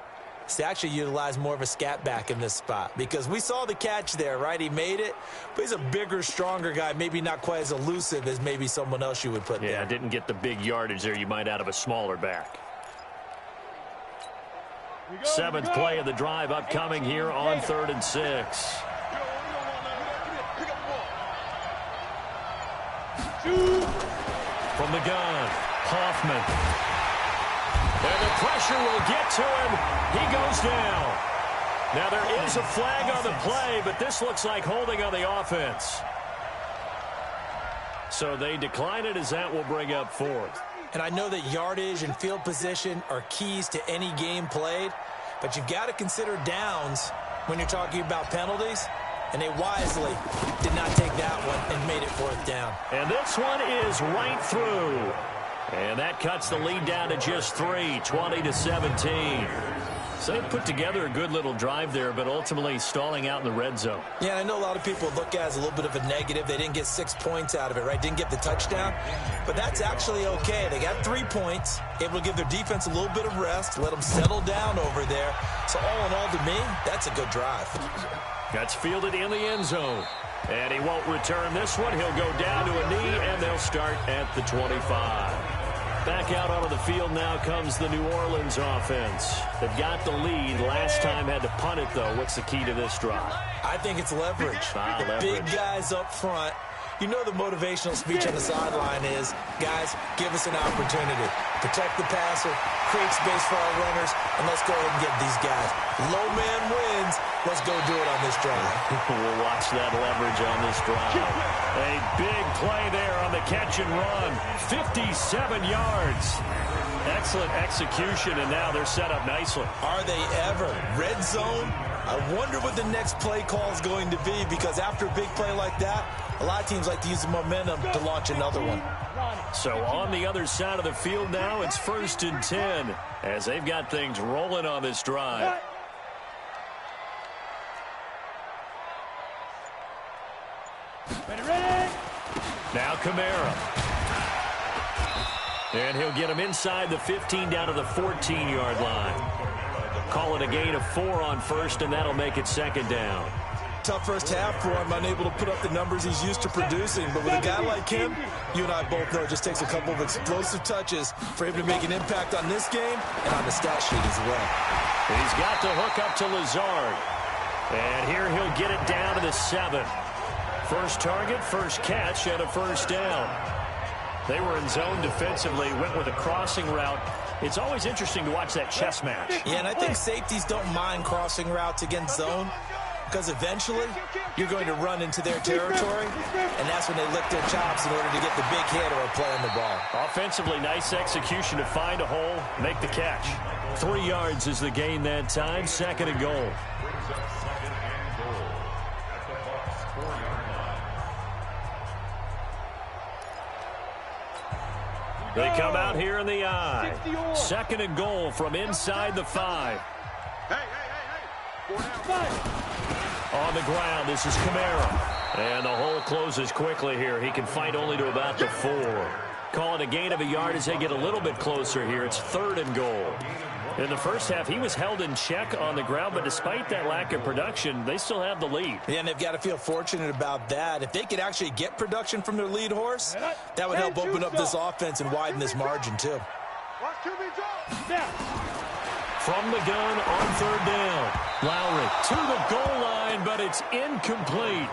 is to actually utilize more of a scat back in this spot, because we saw the catch there, right? He made it, but he's a bigger, stronger guy, maybe not quite as elusive as maybe someone else you would put there. Yeah, didn't get the big yardage there you might out of a smaller back. 7th play of the drive upcoming here on 3rd and 6. From the gun, Hoffman. And the pressure will get to him. He goes down. Now there is a flag on the play, but this looks like holding on the offense. So they decline it, as that will bring up 4th. And I know that yardage and field position are keys to any game played, but you've got to consider downs when you're talking about penalties. And they wisely did not take that one and made it 4th down. And this one is right through. And that cuts the lead down to just 3, 20-17. So they put together a good little drive there, but ultimately stalling out in the red zone. Yeah, and I know a lot of people look at it as a little bit of a negative. They didn't get 6 points out of it, right? Didn't get the touchdown. But that's actually okay. They got 3 points, able to give their defense a little bit of rest, let them settle down over there. So all in all, to me, that's a good drive. That's fielded in the end zone. And he won't return this one. He'll go down to a knee, and they'll start at the 25. Back out onto the field now comes the New Orleans offense. They've got the lead. Last time had to punt it, though. What's the key to this drive? I think it's leverage. Leverage. Big guys up front You know the motivational speech on the sideline is, guys, give us an opportunity. Protect the passer, create space for our runners, and let's go ahead and get these guys. Low man wins. Let's go do it on this drive. We'll watch that leverage on this drive. A big play there on the catch and run. 57 yards. Excellent execution, and now they're set up nicely. Are they ever? Red zone? I wonder what the next play call is going to be, because after a big play like that, a lot of teams like to use the momentum to launch another one. So on the other side of the field now, it's 1st and 10 as they've got things rolling on this drive. Now Kamara. And he'll get him inside the 15 down to the 14-yard line. Call it a gain of 4 on first, and that'll make it 2nd down. Tough first half for him, unable to put up the numbers he's used to producing. But with a guy like him, you and I both know it just takes a couple of explosive touches for him to make an impact on this game and on the stat sheet as well. He's got to hook up to Lazard. And here he'll get it down to the 7. First target, first catch, and a 1st down. They were in zone defensively, went with a crossing route. It's always interesting to watch that chess match. Yeah, and I think safeties don't mind crossing routes against zone, because eventually you're going to run into their territory, and that's when they lick their chops in order to get the big hit or a play on the ball. Offensively, nice execution to find a hole, make the catch. 3 yards is the gain that time, 2nd and goal. They come out here in the I. 2nd and goal from inside the 5. Hey. 4 down. On the ground, this is Kamara. And the hole closes quickly here. He can fight only to about the 4. Call it a gain of a yard as they get a little bit closer here. It's 3rd and goal. In the first half, he was held in check on the ground, but despite that lack of production, they still have the lead. Yeah, and they've got to feel fortunate about that. If they could actually get production from their lead horse, that would help open up this offense and widen this margin, too. From the gun on 3rd down. Lowry to the goal line, but it's incomplete.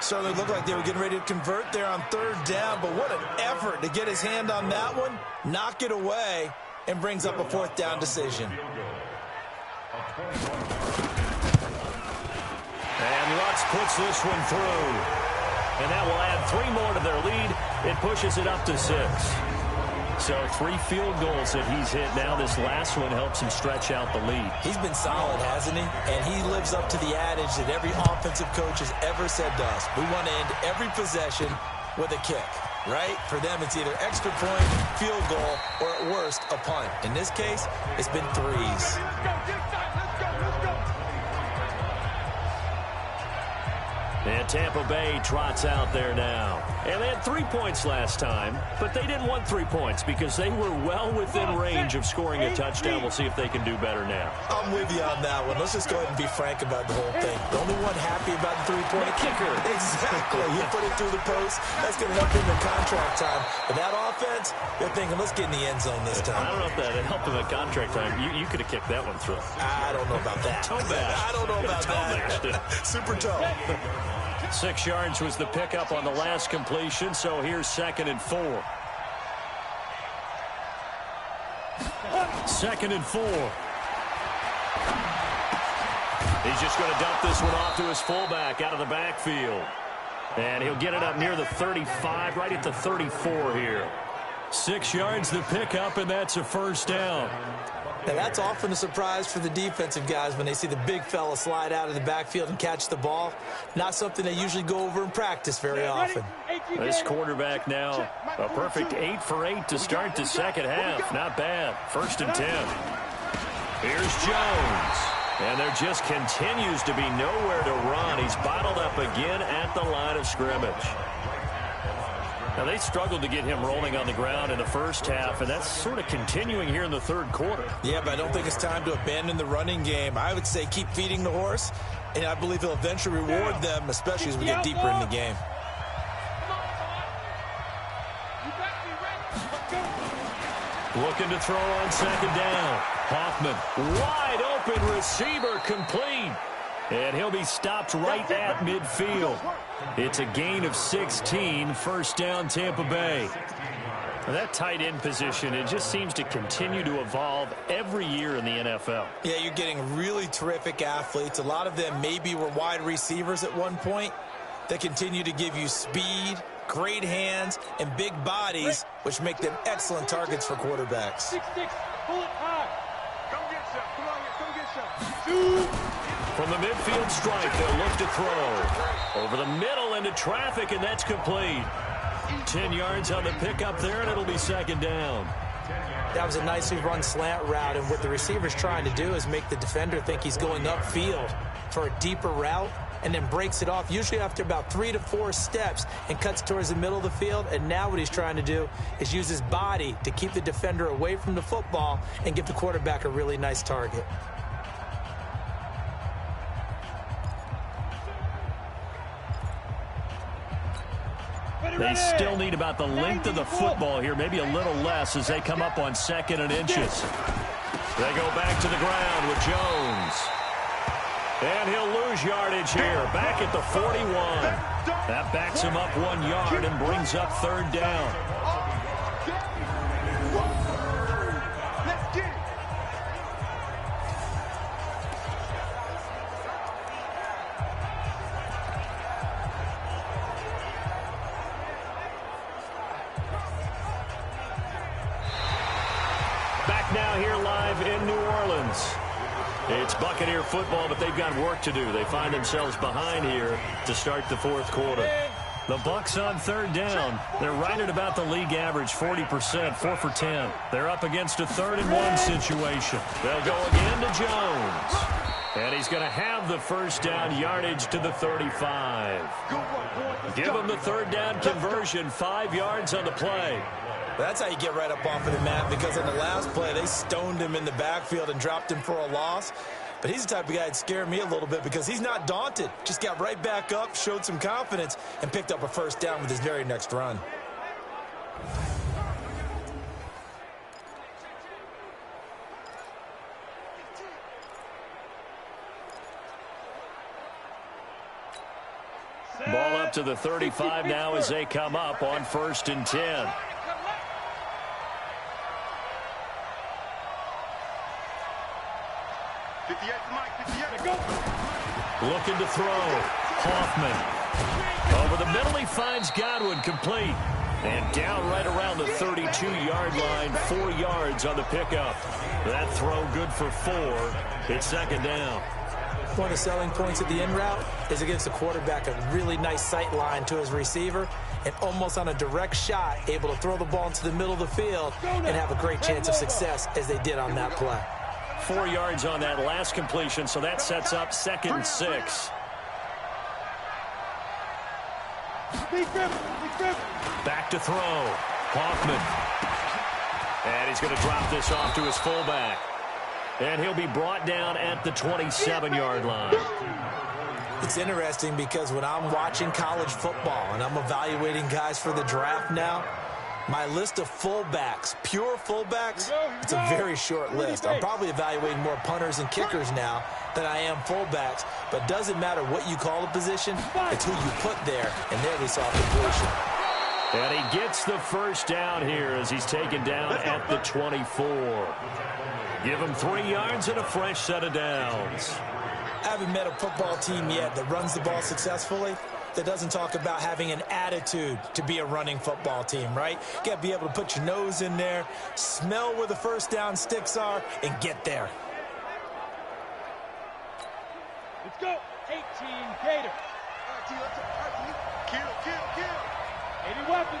Certainly looked like they were getting ready to convert there on 3rd down, but what an effort to get his hand on that one, knock it away, and brings up a 4th down decision. And Lutz puts this one through. And that will add 3 more to their lead. It pushes it up to 6. So 3 field goals that he's hit now. This last one helps him stretch out the lead. He's been solid, hasn't he? And he lives up to the adage that every offensive coach has ever said to us. We want to end every possession with a kick, right? For them, it's either extra point, field goal, or at worst, a punt. In this case, it's been 3s. And Tampa Bay trots out there now. And they had 3 points last time, but they didn't want 3 points because they were well within range of scoring a touchdown. We'll see if they can do better now. I'm with you on that one. Let's just go ahead and be frank about the whole thing. The only one happy about the 3-point kicker. Exactly. He put it through the post. That's going to help him in contract time. But that offense, they're thinking, let's get in the end zone this time. I don't know if that helped him at contract time. You could have kicked that one through. I don't know about that. I don't know about that. Super toe. 6 yards was the pickup on the last completion, so here's 2nd and 4. 2nd and 4. He's just going to dump this one off to his fullback out of the backfield. And he'll get it up near the 35, right at the 34 here. 6 yards the pickup, and that's a 1st down. Now, that's often a surprise for the defensive guys when they see the big fella slide out of the backfield and catch the ball. Not something they usually go over in practice very often. This quarterback now, a perfect 8 for 8 to start the 2nd half. Not bad. 1st and 10. Here's Jones. And there just continues to be nowhere to run. He's bottled up again at the line of scrimmage. Now, they struggled to get him rolling on the ground in the first half, and that's sort of continuing here in the 3rd quarter. Yeah, but I don't think it's time to abandon the running game. I would say keep feeding the horse, and I believe he'll eventually reward them, especially as we get deeper in the game. Looking to throw on 2nd down. Hoffman, wide open receiver, complete. And he'll be stopped right at midfield. It's a gain of 16, first down Tampa Bay. That tight end position, it just seems to continue to evolve every year in the NFL. Yeah, you're getting really terrific athletes. A lot of them maybe were wide receivers at one point. They continue to give you speed, great hands, and big bodies, which make them excellent targets for quarterbacks. 6-6, pull it high. Come get some. Come on here. Come get some. From the midfield stripe, they'll look to throw. Over the middle into traffic, and that's complete. 10 yards on the pickup there, and it'll be second down. That was a nicely run slant route, and what the receiver's trying to do is make the defender think he's going upfield for a deeper route, and then breaks it off, usually after about 3 to 4 steps, and cuts towards the middle of the field. And now what he's trying to do is use his body to keep the defender away from the football and give the quarterback a really nice target. They still need about the length of the football here, maybe a little less as they come up on 2nd and inches. They go back to the ground with Jones. And he'll lose yardage here, back at the 41. That backs him up 1 yard and brings up third down. Let's get it. Back now here live in New Orleans. It's Buccaneer football, but they've got work to do. They find themselves behind here to start the fourth quarter. The Bucs on third down. They're right at about the league average, 40%, 4 for 10. They're up against a 3rd and 1 situation. They'll go again to Jones. And he's going to have the first down, yardage to the 35. Give him the third down conversion, 5 yards on the play. That's how you get right up off of the mat, because on the last play, they stoned him in the backfield and dropped him for a loss. But he's the type of guy that scared me a little bit because he's not daunted. Just got right back up, showed some confidence, and picked up a first down with his very next run. Ball up to the 35 now as they come up on 1st and 10. Looking to throw. Hoffman. Over the middle, he finds Godwin, complete. And down right around the 32-yard line, 4 yards on the pickup. That throw good for 4. It's second down. One of the selling points of the in route is it gives the quarterback a really nice sight line to his receiver, and almost on a direct shot, able to throw the ball into the middle of the field and have a great chance of success as they did on that play. 4 yards on that last completion, so that sets up 2nd and 6. Back to throw. Hoffman. And he's going to drop this off to his fullback. And he'll be brought down at the 27-yard line. It's interesting because when I'm watching college football and I'm evaluating guys for the draft now, my list of fullbacks, pure fullbacks, it's a very short list. I'm probably evaluating more punters and kickers now than I am fullbacks, but it doesn't matter what you call a position, it's who you put there, and there we saw completion. And he gets the first down here as he's taken down at the 24. Give him 3 yards and a fresh set of downs. I haven't met a football team yet that runs the ball successfully that doesn't talk about having an attitude to be a running football team, right? You got to be able to put your nose in there, smell where the first down sticks are, and get there. Let's go. 18 Gator. Kill. 80 weapon.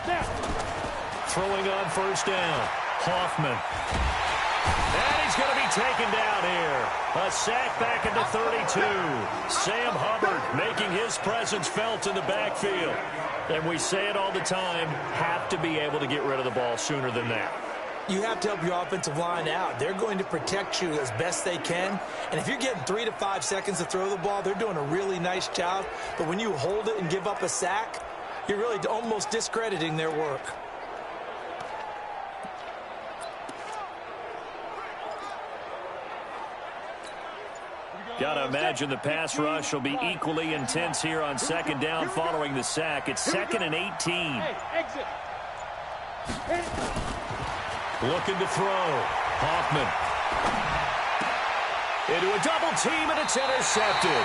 Snap. Throwing on first down. Hoffman. And he's going to be taken down here. A sack back at the 32. Sam Hubbard making his presence felt in the backfield. And we say it all the time, have to be able to get rid of the ball sooner than that. You have to help your offensive line out. They're going to protect you as best they can. And if you're getting 3 to 5 seconds to throw the ball, they're doing a really nice job. But when you hold it and give up a sack, you're really almost discrediting their work. Got to imagine the pass rush will be equally intense here on second down following the sack. It's 2nd and 18. Hey, exit. Looking to throw. Hoffman. Into a double team, and it's intercepted.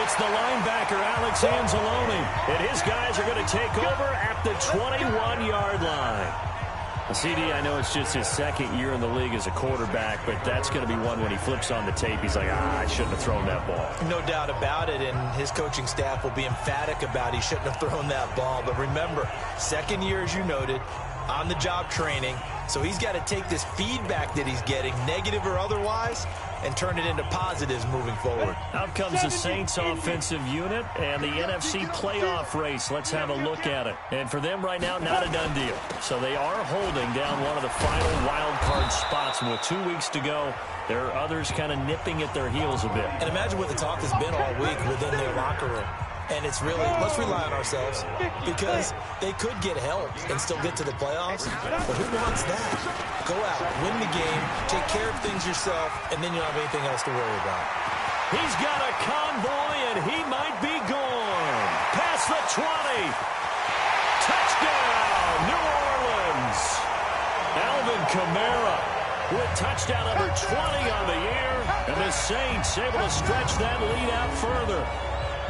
It's the linebacker, Alex Anzalone, and his guys are going to take over at the 21-yard line. CD, I know it's just his second year in the league as a quarterback, but that's going to be one when he flips on the tape. He's like, I shouldn't have thrown that ball. No doubt about it, and his coaching staff will be emphatic about he shouldn't have thrown that ball. But remember, second year, as you noted, on-the-job training, so he's got to take this feedback that he's getting, negative or otherwise, and turn it into positives moving forward. Out comes the Saints offensive unit and the NFC playoff race. Let's have a look at it. And for them right now, not a done deal. So they are holding down one of the final wild card spots. And with 2 weeks to go, there are others kind of nipping at their heels a bit. And imagine what the talk has been all week within their locker room. And it's really, let's rely on ourselves, because they could get help and still get to the playoffs. But who wants that? Go out, win the game, take care of things yourself, and then you don't have anything else to worry about. He's got a convoy, and he might be gone. Past the 20. Touchdown, New Orleans. Alvin Kamara with touchdown number 20 on the year. And the Saints able to stretch that lead out further.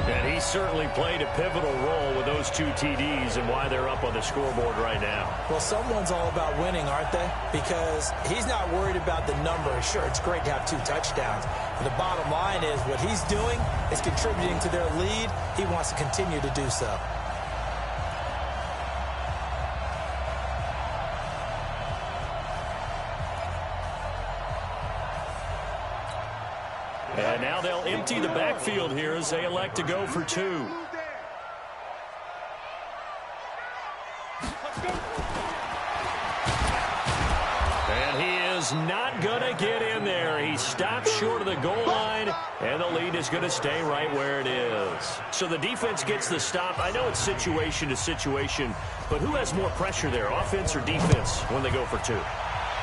And he certainly played a pivotal role with those 2 TDs and why they're up on the scoreboard right now. Well, someone's all about winning, aren't they? Because he's not worried about the number. Sure, it's great to have 2 touchdowns. But the bottom line is what he's doing is contributing to their lead. He wants to continue to do so. And now they'll empty the backfield here as they elect to go for 2. And he is not going to get in there. He stops short of the goal line, and the lead is going to stay right where it is. So the defense gets the stop. I know it's situation to situation, but who has more pressure there, offense or defense, when they go for 2?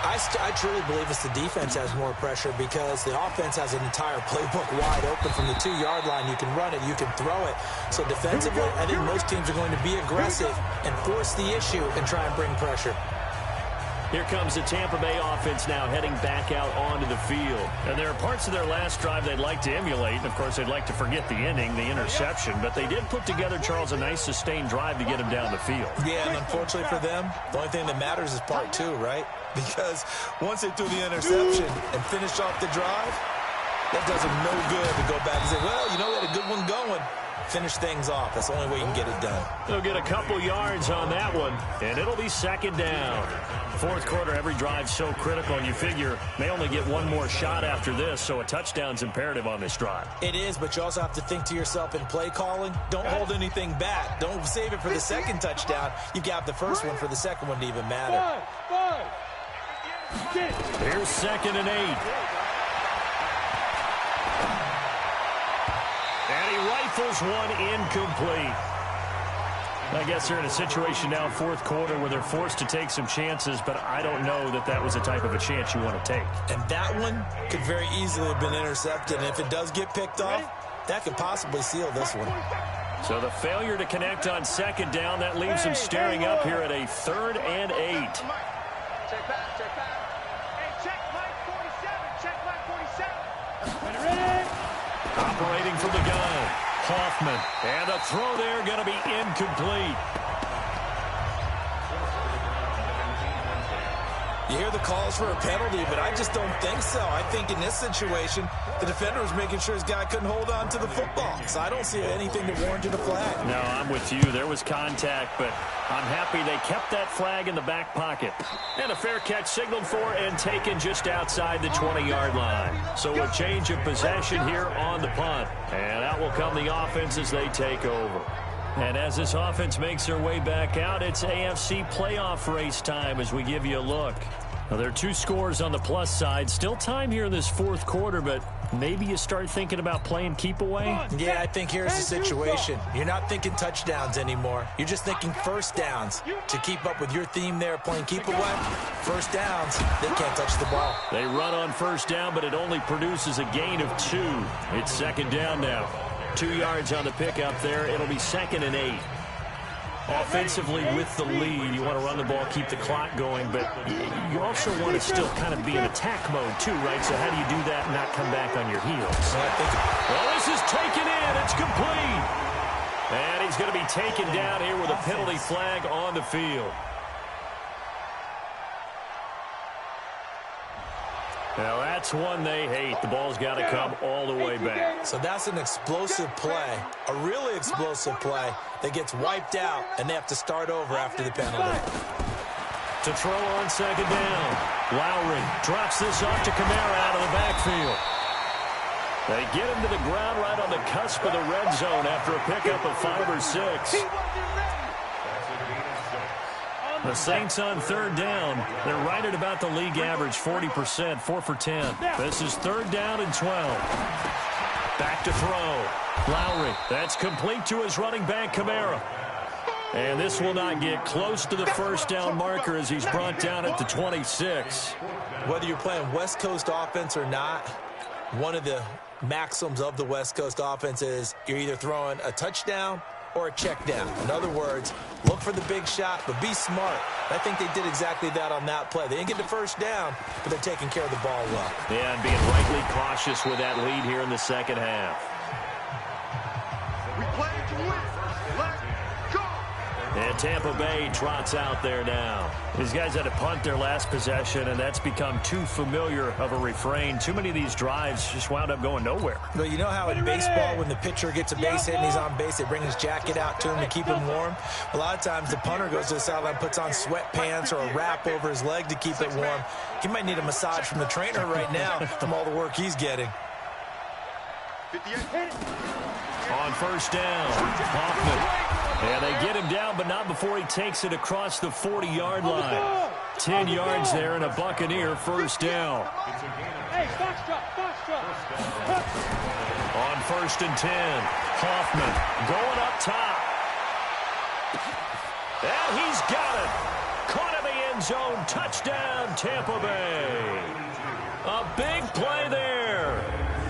I truly believe it's the defense has more pressure, because the offense has an entire playbook wide open from the 2-yard line. You can run it, you can throw it. So defensively, I think most teams are going to be aggressive and force the issue and try and bring pressure. Here comes the Tampa Bay offense now heading back out onto the field. And there are parts of their last drive they'd like to emulate. And, of course, they'd like to forget the ending, the interception. But they did put together, Charles, a nice sustained drive to get him down the field. Yeah, and unfortunately for them, the only thing that matters is part 2, right? Because once they threw the interception and finished off the drive, that does them no good to go back and say, well, you know, we had a good one going. Finish things off. That's the only way you can get it done. They'll get a couple yards on that one, and it'll be 2nd down. Fourth quarter, every drive's so critical, and you figure may only get one more shot after this, so a touchdown's imperative on this drive. It is, but you also have to think to yourself in play calling, don't hold anything back. Don't save it for the second touchdown. You got the first one for the second one to even matter. Here's 2nd and 8. And he rifles one incomplete. I guess they're in a situation now, fourth quarter, where they're forced to take some chances, but I don't know that that was the type of a chance you want to take. And that one could very easily have been intercepted. And if it does get picked off, that could possibly seal this one. So the failure to connect on 2nd down, that leaves them staring up here at a 3rd and 8. Check back, check back. Hey, check Mike 47, check Mike 47. Ready? Operating from the gun, Hoffman. And the throw there going to be incomplete. You hear the calls for a penalty, but I just don't think so. I think in this situation, the defender was making sure his guy couldn't hold on to the football. So I don't see anything that warranted a flag. No, I'm with you. There was contact, but I'm happy they kept that flag in the back pocket. And a fair catch signaled for and taken just outside the 20-yard line. So a change of possession here on the punt. And out will come the offense as they take over. And as this offense makes their way back out, it's AFC playoff race time as we give you a look. Now, there are 2 scores on the plus side. Still time here in this fourth quarter, but maybe you start thinking about playing keep away? Yeah, I think here's the situation. You're not thinking touchdowns anymore. You're just thinking first downs. To keep up with your theme there, playing keep away, first downs, they can't touch the ball. They run on first down, but it only produces a gain of 2. It's second down now. 2 yards on the pickup there. It'll be 2nd and 8. Offensively with the lead, you want to run the ball, keep the clock going, but you also want to still kind of be in attack mode too, right? So how do you do that and not come back on your heels? Well, this is taken in. It's complete. And he's going to be taken down here with a penalty flag on the field. Now, that's one they hate. The ball's got to come all the way back. So that's an explosive play, a really explosive play that gets wiped out, and they have to start over after the penalty. To throw on second down. Lowry drops this off to Kamara out of the backfield. They get him to the ground right on the cusp of the red zone after a pickup of 5 or 6. The Saints on third down. They're right at about the league average, 40%, 4 for 10. This is 3rd down and 12. Back to throw. Lowry, that's complete to his running back, Kamara. And this will not get close to the first down marker as he's brought down at the 26. Whether you're playing West Coast offense or not, one of the maxims of the West Coast offense is you're either throwing a touchdown or a check down. In other words, look for the big shot, but be smart. I think they did exactly that on that play. They didn't get the first down, but they're taking care of the ball well. Yeah, and being rightly cautious with that lead here in the second half. We play to win. Let's go. And Tampa Bay trots out there now. These guys had to punt their last possession, and that's become too familiar of a refrain. Too many of these drives just wound up going nowhere. But you know how in baseball, when the pitcher gets a base hit and he's on base, they bring his jacket out to him to keep him warm? A lot of times the punter goes to the sideline, puts on sweatpants or a wrap over his leg to keep it warm. He might need a massage from the trainer right now from all the work he's getting. 58. On first down, Hoffman. And they get him down, but not before he takes it across the 40-yard line. 10 yards there and a Buccaneer first down. Hey, box drop. On 1st and 10, Hoffman going up top. And he's got it. Caught in the end zone. Touchdown, Tampa Bay. A big play there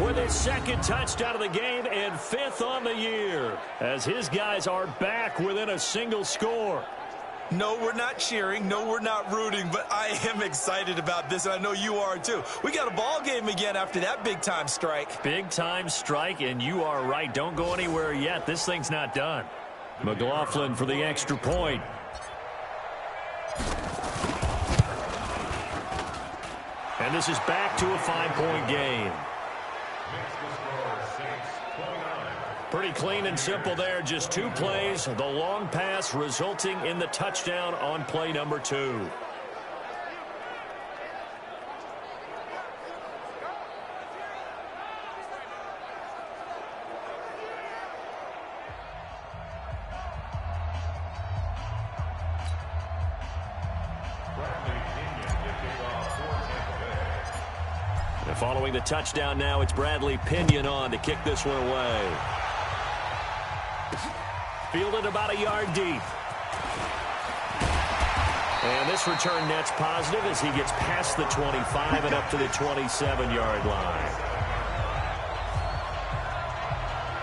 with his 2nd touchdown of the game and 5th on the year, as his guys are back within a single score. No, we're not cheering. No, we're not rooting, but I am excited about this, and I know you are too. We got a ball game again after that big-time strike. Big-time strike, and you are right. Don't go anywhere yet. This thing's not done. McLaughlin for the extra point. And this is back to a 5-point game. Pretty clean and simple there. Just 2 plays. The long pass resulting in the touchdown on play number 2. And following the touchdown now, it's Bradley Pinion on to kick this one away. Fielded about a yard deep. And this return net's positive as he gets past the 25 and up to the 27-yard line.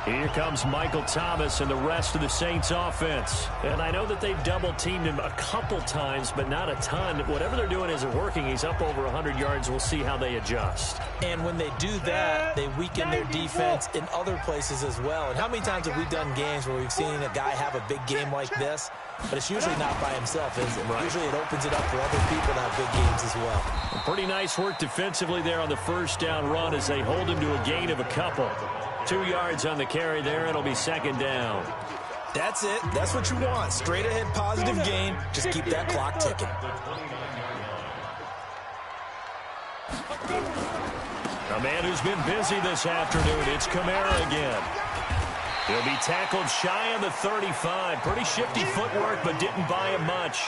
Here comes Michael Thomas and the rest of the Saints offense. And I know that they've double-teamed him a couple times, but not a ton. Whatever they're doing isn't working. He's up over 100 yards. We'll see how they adjust. And when they do that, they weaken their defense in other places as well. And how many times have we done games where we've seen a guy have a big game like this? But it's usually not by himself, is it? Right. Usually it opens it up for other people to have big games as well. Pretty nice work defensively there on the first down run as they hold him to a gain of a couple. 2 yards on the carry there. It'll be 2nd down. That's it. That's what you want. Straight ahead positive gain. Just keep that clock ticking. A man who's been busy this afternoon. It's Kamara again. He'll be tackled shy of the 35. Pretty shifty footwork, but didn't buy him much.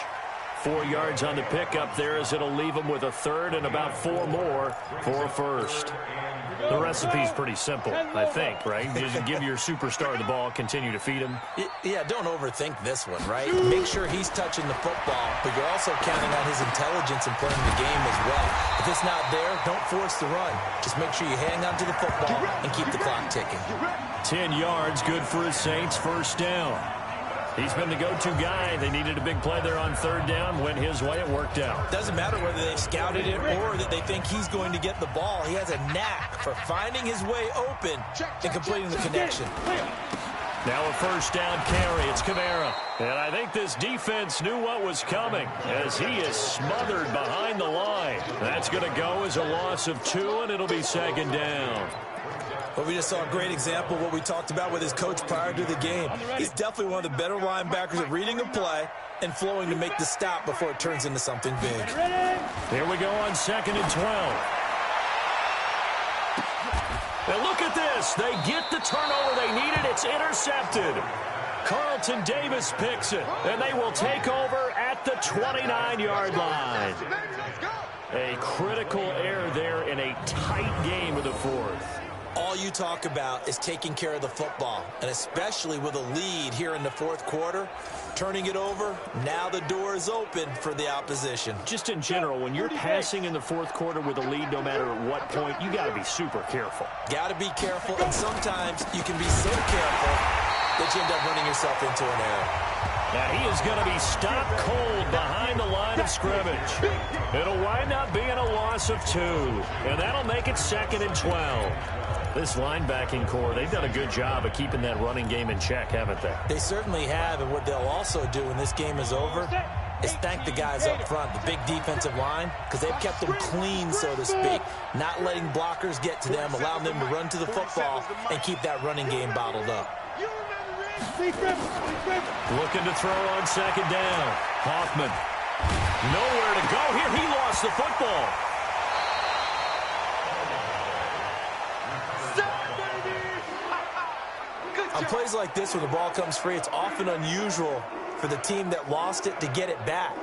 4 yards on the pickup there as it'll leave him with a 3rd and about 4 more for a first. The recipe's pretty simple, I think, right? Just give your superstar the ball, continue to feed him. Yeah, don't overthink this one, right? Make sure he's touching the football, but you're also counting on his intelligence in playing the game as well. If it's not there, don't force the run. Just make sure you hang on to the football and keep the clock ticking. 10 yards, good for his Saints, first down. He's been the go-to guy. They needed a big play there on third down. Went his way. It worked out. Doesn't matter whether they've scouted it or that they think he's going to get the ball. He has a knack for finding his way open and completing the connection. Now a first down carry. It's Kamara. And I think this defense knew what was coming as he is smothered behind the line. That's going to go as a loss of 2, and it'll be second down. Well, we just saw a great example of what we talked about with his coach prior to the game. He's definitely one of the better linebackers at reading a play and flowing to make the stop before it turns into something big. Here we go on 2nd and 12. And look at this. They get the turnover they needed. It's intercepted. Carlton Davis picks it, and they will take over at the 29-yard line. A critical error there in a tight game of the fourth. All you talk about is taking care of the football, and especially with a lead here in the fourth quarter, turning it over, now the door is open for the opposition. Just in general, when you're passing in the fourth quarter with a lead, no matter at what point, you got to be super careful. Got to be careful, and sometimes you can be so careful that you end up running yourself into an error. And he is going to be stopped cold behind the line of scrimmage. It'll wind up being a loss of 2, and that'll make it 2nd and 12. This linebacking core, they've done a good job of keeping that running game in check, haven't they? They certainly have, and what they'll also do when this game is over is thank the guys up front, the big defensive line, because they've kept them clean, so to speak, not letting blockers get to them, allowing them to run to the football and keep that running game bottled up. Looking to throw on 2nd down. Hoffman. Nowhere to go here. He lost the football. On plays like this where the ball comes free, it's often unusual for the team that lost it to get it back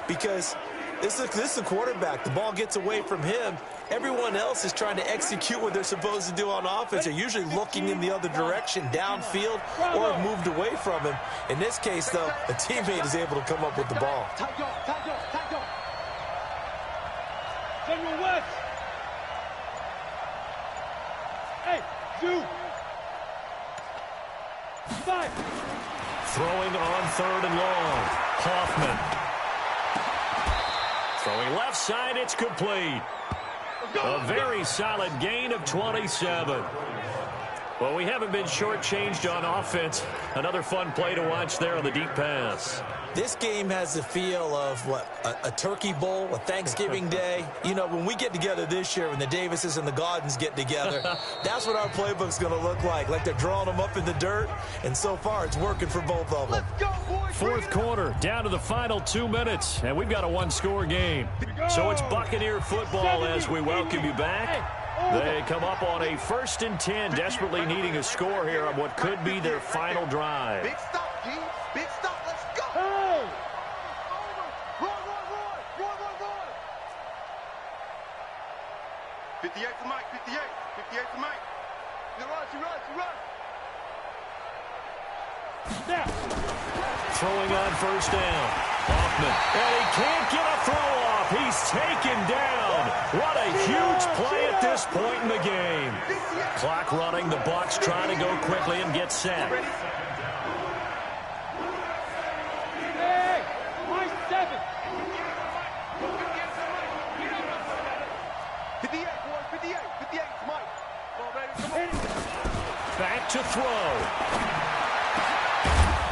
because this is the quarterback. The ball gets away from him. Everyone else is trying to execute what they're supposed to do on offense. They're usually looking in the other direction, downfield, or have moved away from him. In this case, though, a teammate is able to come up with the ball. General West. Hey, you. 5. Throwing on 3rd and long. Hoffman. Throwing left side, it's complete. A very solid gain of 27. Well, we haven't been shortchanged on offense. Another fun play to watch there on the deep pass. This game has the feel of, what, a turkey bowl, a Thanksgiving day. You know, when we get together this year, when the Davises and the Gaudens get together, that's what our playbook's going to look like. Like they're drawing them up in the dirt, and so far it's working for both of them. Fourth quarter, down to the final 2 minutes, and we've got a one-score game. So it's Buccaneer football as we welcome you back. They come up on a 1st and 10, desperately needing a score here on what could be their final drive. Big stop, G. Big stop. Let's go. Hey! Roy. 58 to Mike. 58 to Mike. You run. Snap. Throwing on 1st down. Hoffman. And he can't get a throw off. He's taken down. What a huge play at this point in the game. Clock running. The Bucs trying to go quickly and get set. Hey! My 7. 58, boys. 58 to Mike. Come on, baby. Come on. Back to throw.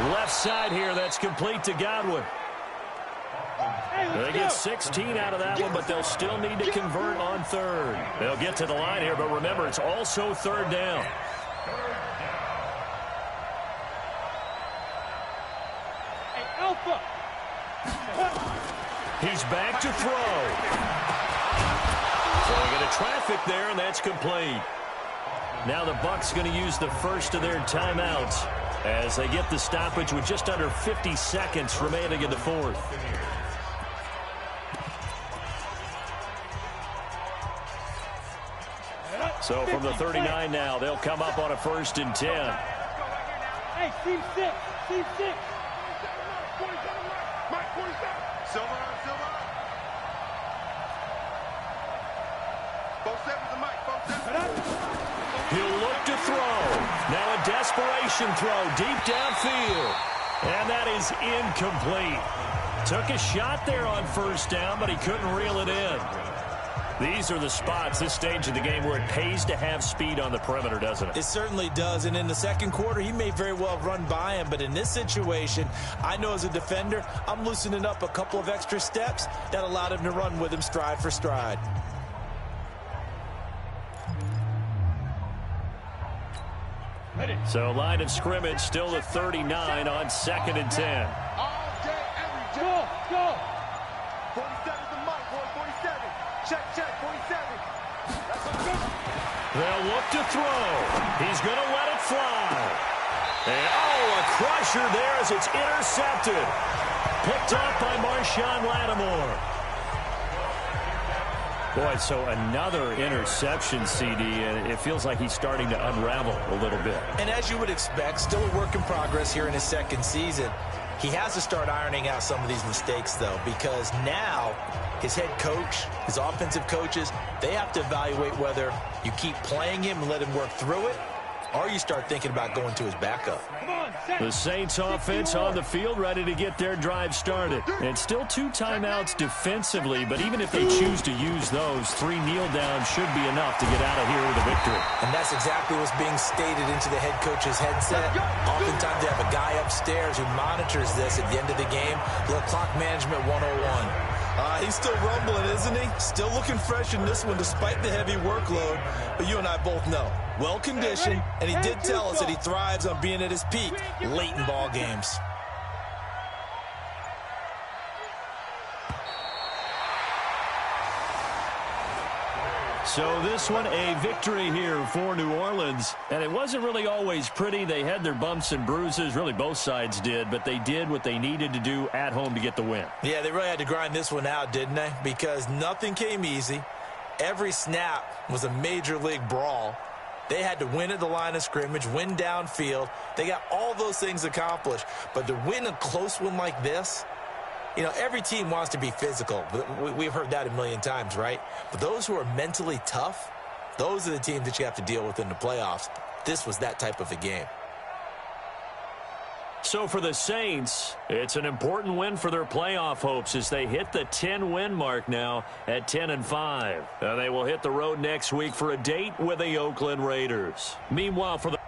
Left side here, that's complete to Godwin. They get 16 out of that one, but they'll still need to convert on 3rd. They'll get to the line here, but remember, it's also 3rd down. Hey, Alpha. He's back to throw. Throwing into traffic there, and that's complete. Now the Bucs going to use the first of their timeouts as they get the stoppage with just under 50 seconds remaining in the fourth. So from the 39 now, they'll come up on a 1st and 10. Hey, team 6. Team 6. Mike, 47. Silver. Both sevens to Mike. Both sevens. He'll look to throw. Now a desperation throw deep downfield. And that is incomplete. Took a shot there on 1st down, but he couldn't reel it in. These are the spots, this stage of the game, where it pays to have speed on the perimeter, doesn't it? It certainly does, and in the second quarter, he may very well run by him, but in this situation, I know as a defender, I'm loosening up a couple of extra steps that allowed him to run with him stride for stride. So line of scrimmage still the 39 on 2nd and 10. All day, every day. Go. 47 to Mike, 147. Check, 47. They'll look to throw. He's going to let it fly. And, a crusher there as it's intercepted. Picked off by Marshawn Lattimore. Boy, so another interception, CD, and it feels like he's starting to unravel a little bit. And as you would expect, still a work in progress here in his second season. He has to start ironing out some of these mistakes, though, because now his head coach, his offensive coaches, they have to evaluate whether you keep playing him and let him work through it, or you start thinking about going to his backup. The Saints offense on the field, ready to get their drive started. And still 2 timeouts defensively, but even if they choose to use those, 3 kneel downs should be enough to get out of here with a victory. And that's exactly what's being stated into the head coach's headset. Oftentimes they have a guy upstairs who monitors this at the end of the game. A little clock management 101. He's still rumbling, isn't he? Still looking fresh in this one despite the heavy workload. But you and I both know, well-conditioned, and he did tell us that he thrives on being at his peak late in ball games. So this one, a victory here for New Orleans. And it wasn't really always pretty. They had their bumps and bruises. Really, both sides did. But they did what they needed to do at home to get the win. Yeah, they really had to grind this one out, didn't they? Because nothing came easy. Every snap was a major league brawl. They had to win at the line of scrimmage, win downfield. They got all those things accomplished. But to win a close one like this, you know, every team wants to be physical. We've heard that a million times, right? But those who are mentally tough, those are the teams that you have to deal with in the playoffs. This was that type of a game. So for the Saints, it's an important win for their playoff hopes as they hit the 10-win mark now at 10-5. They will hit the road next week for a date with the Oakland Raiders. Meanwhile, for the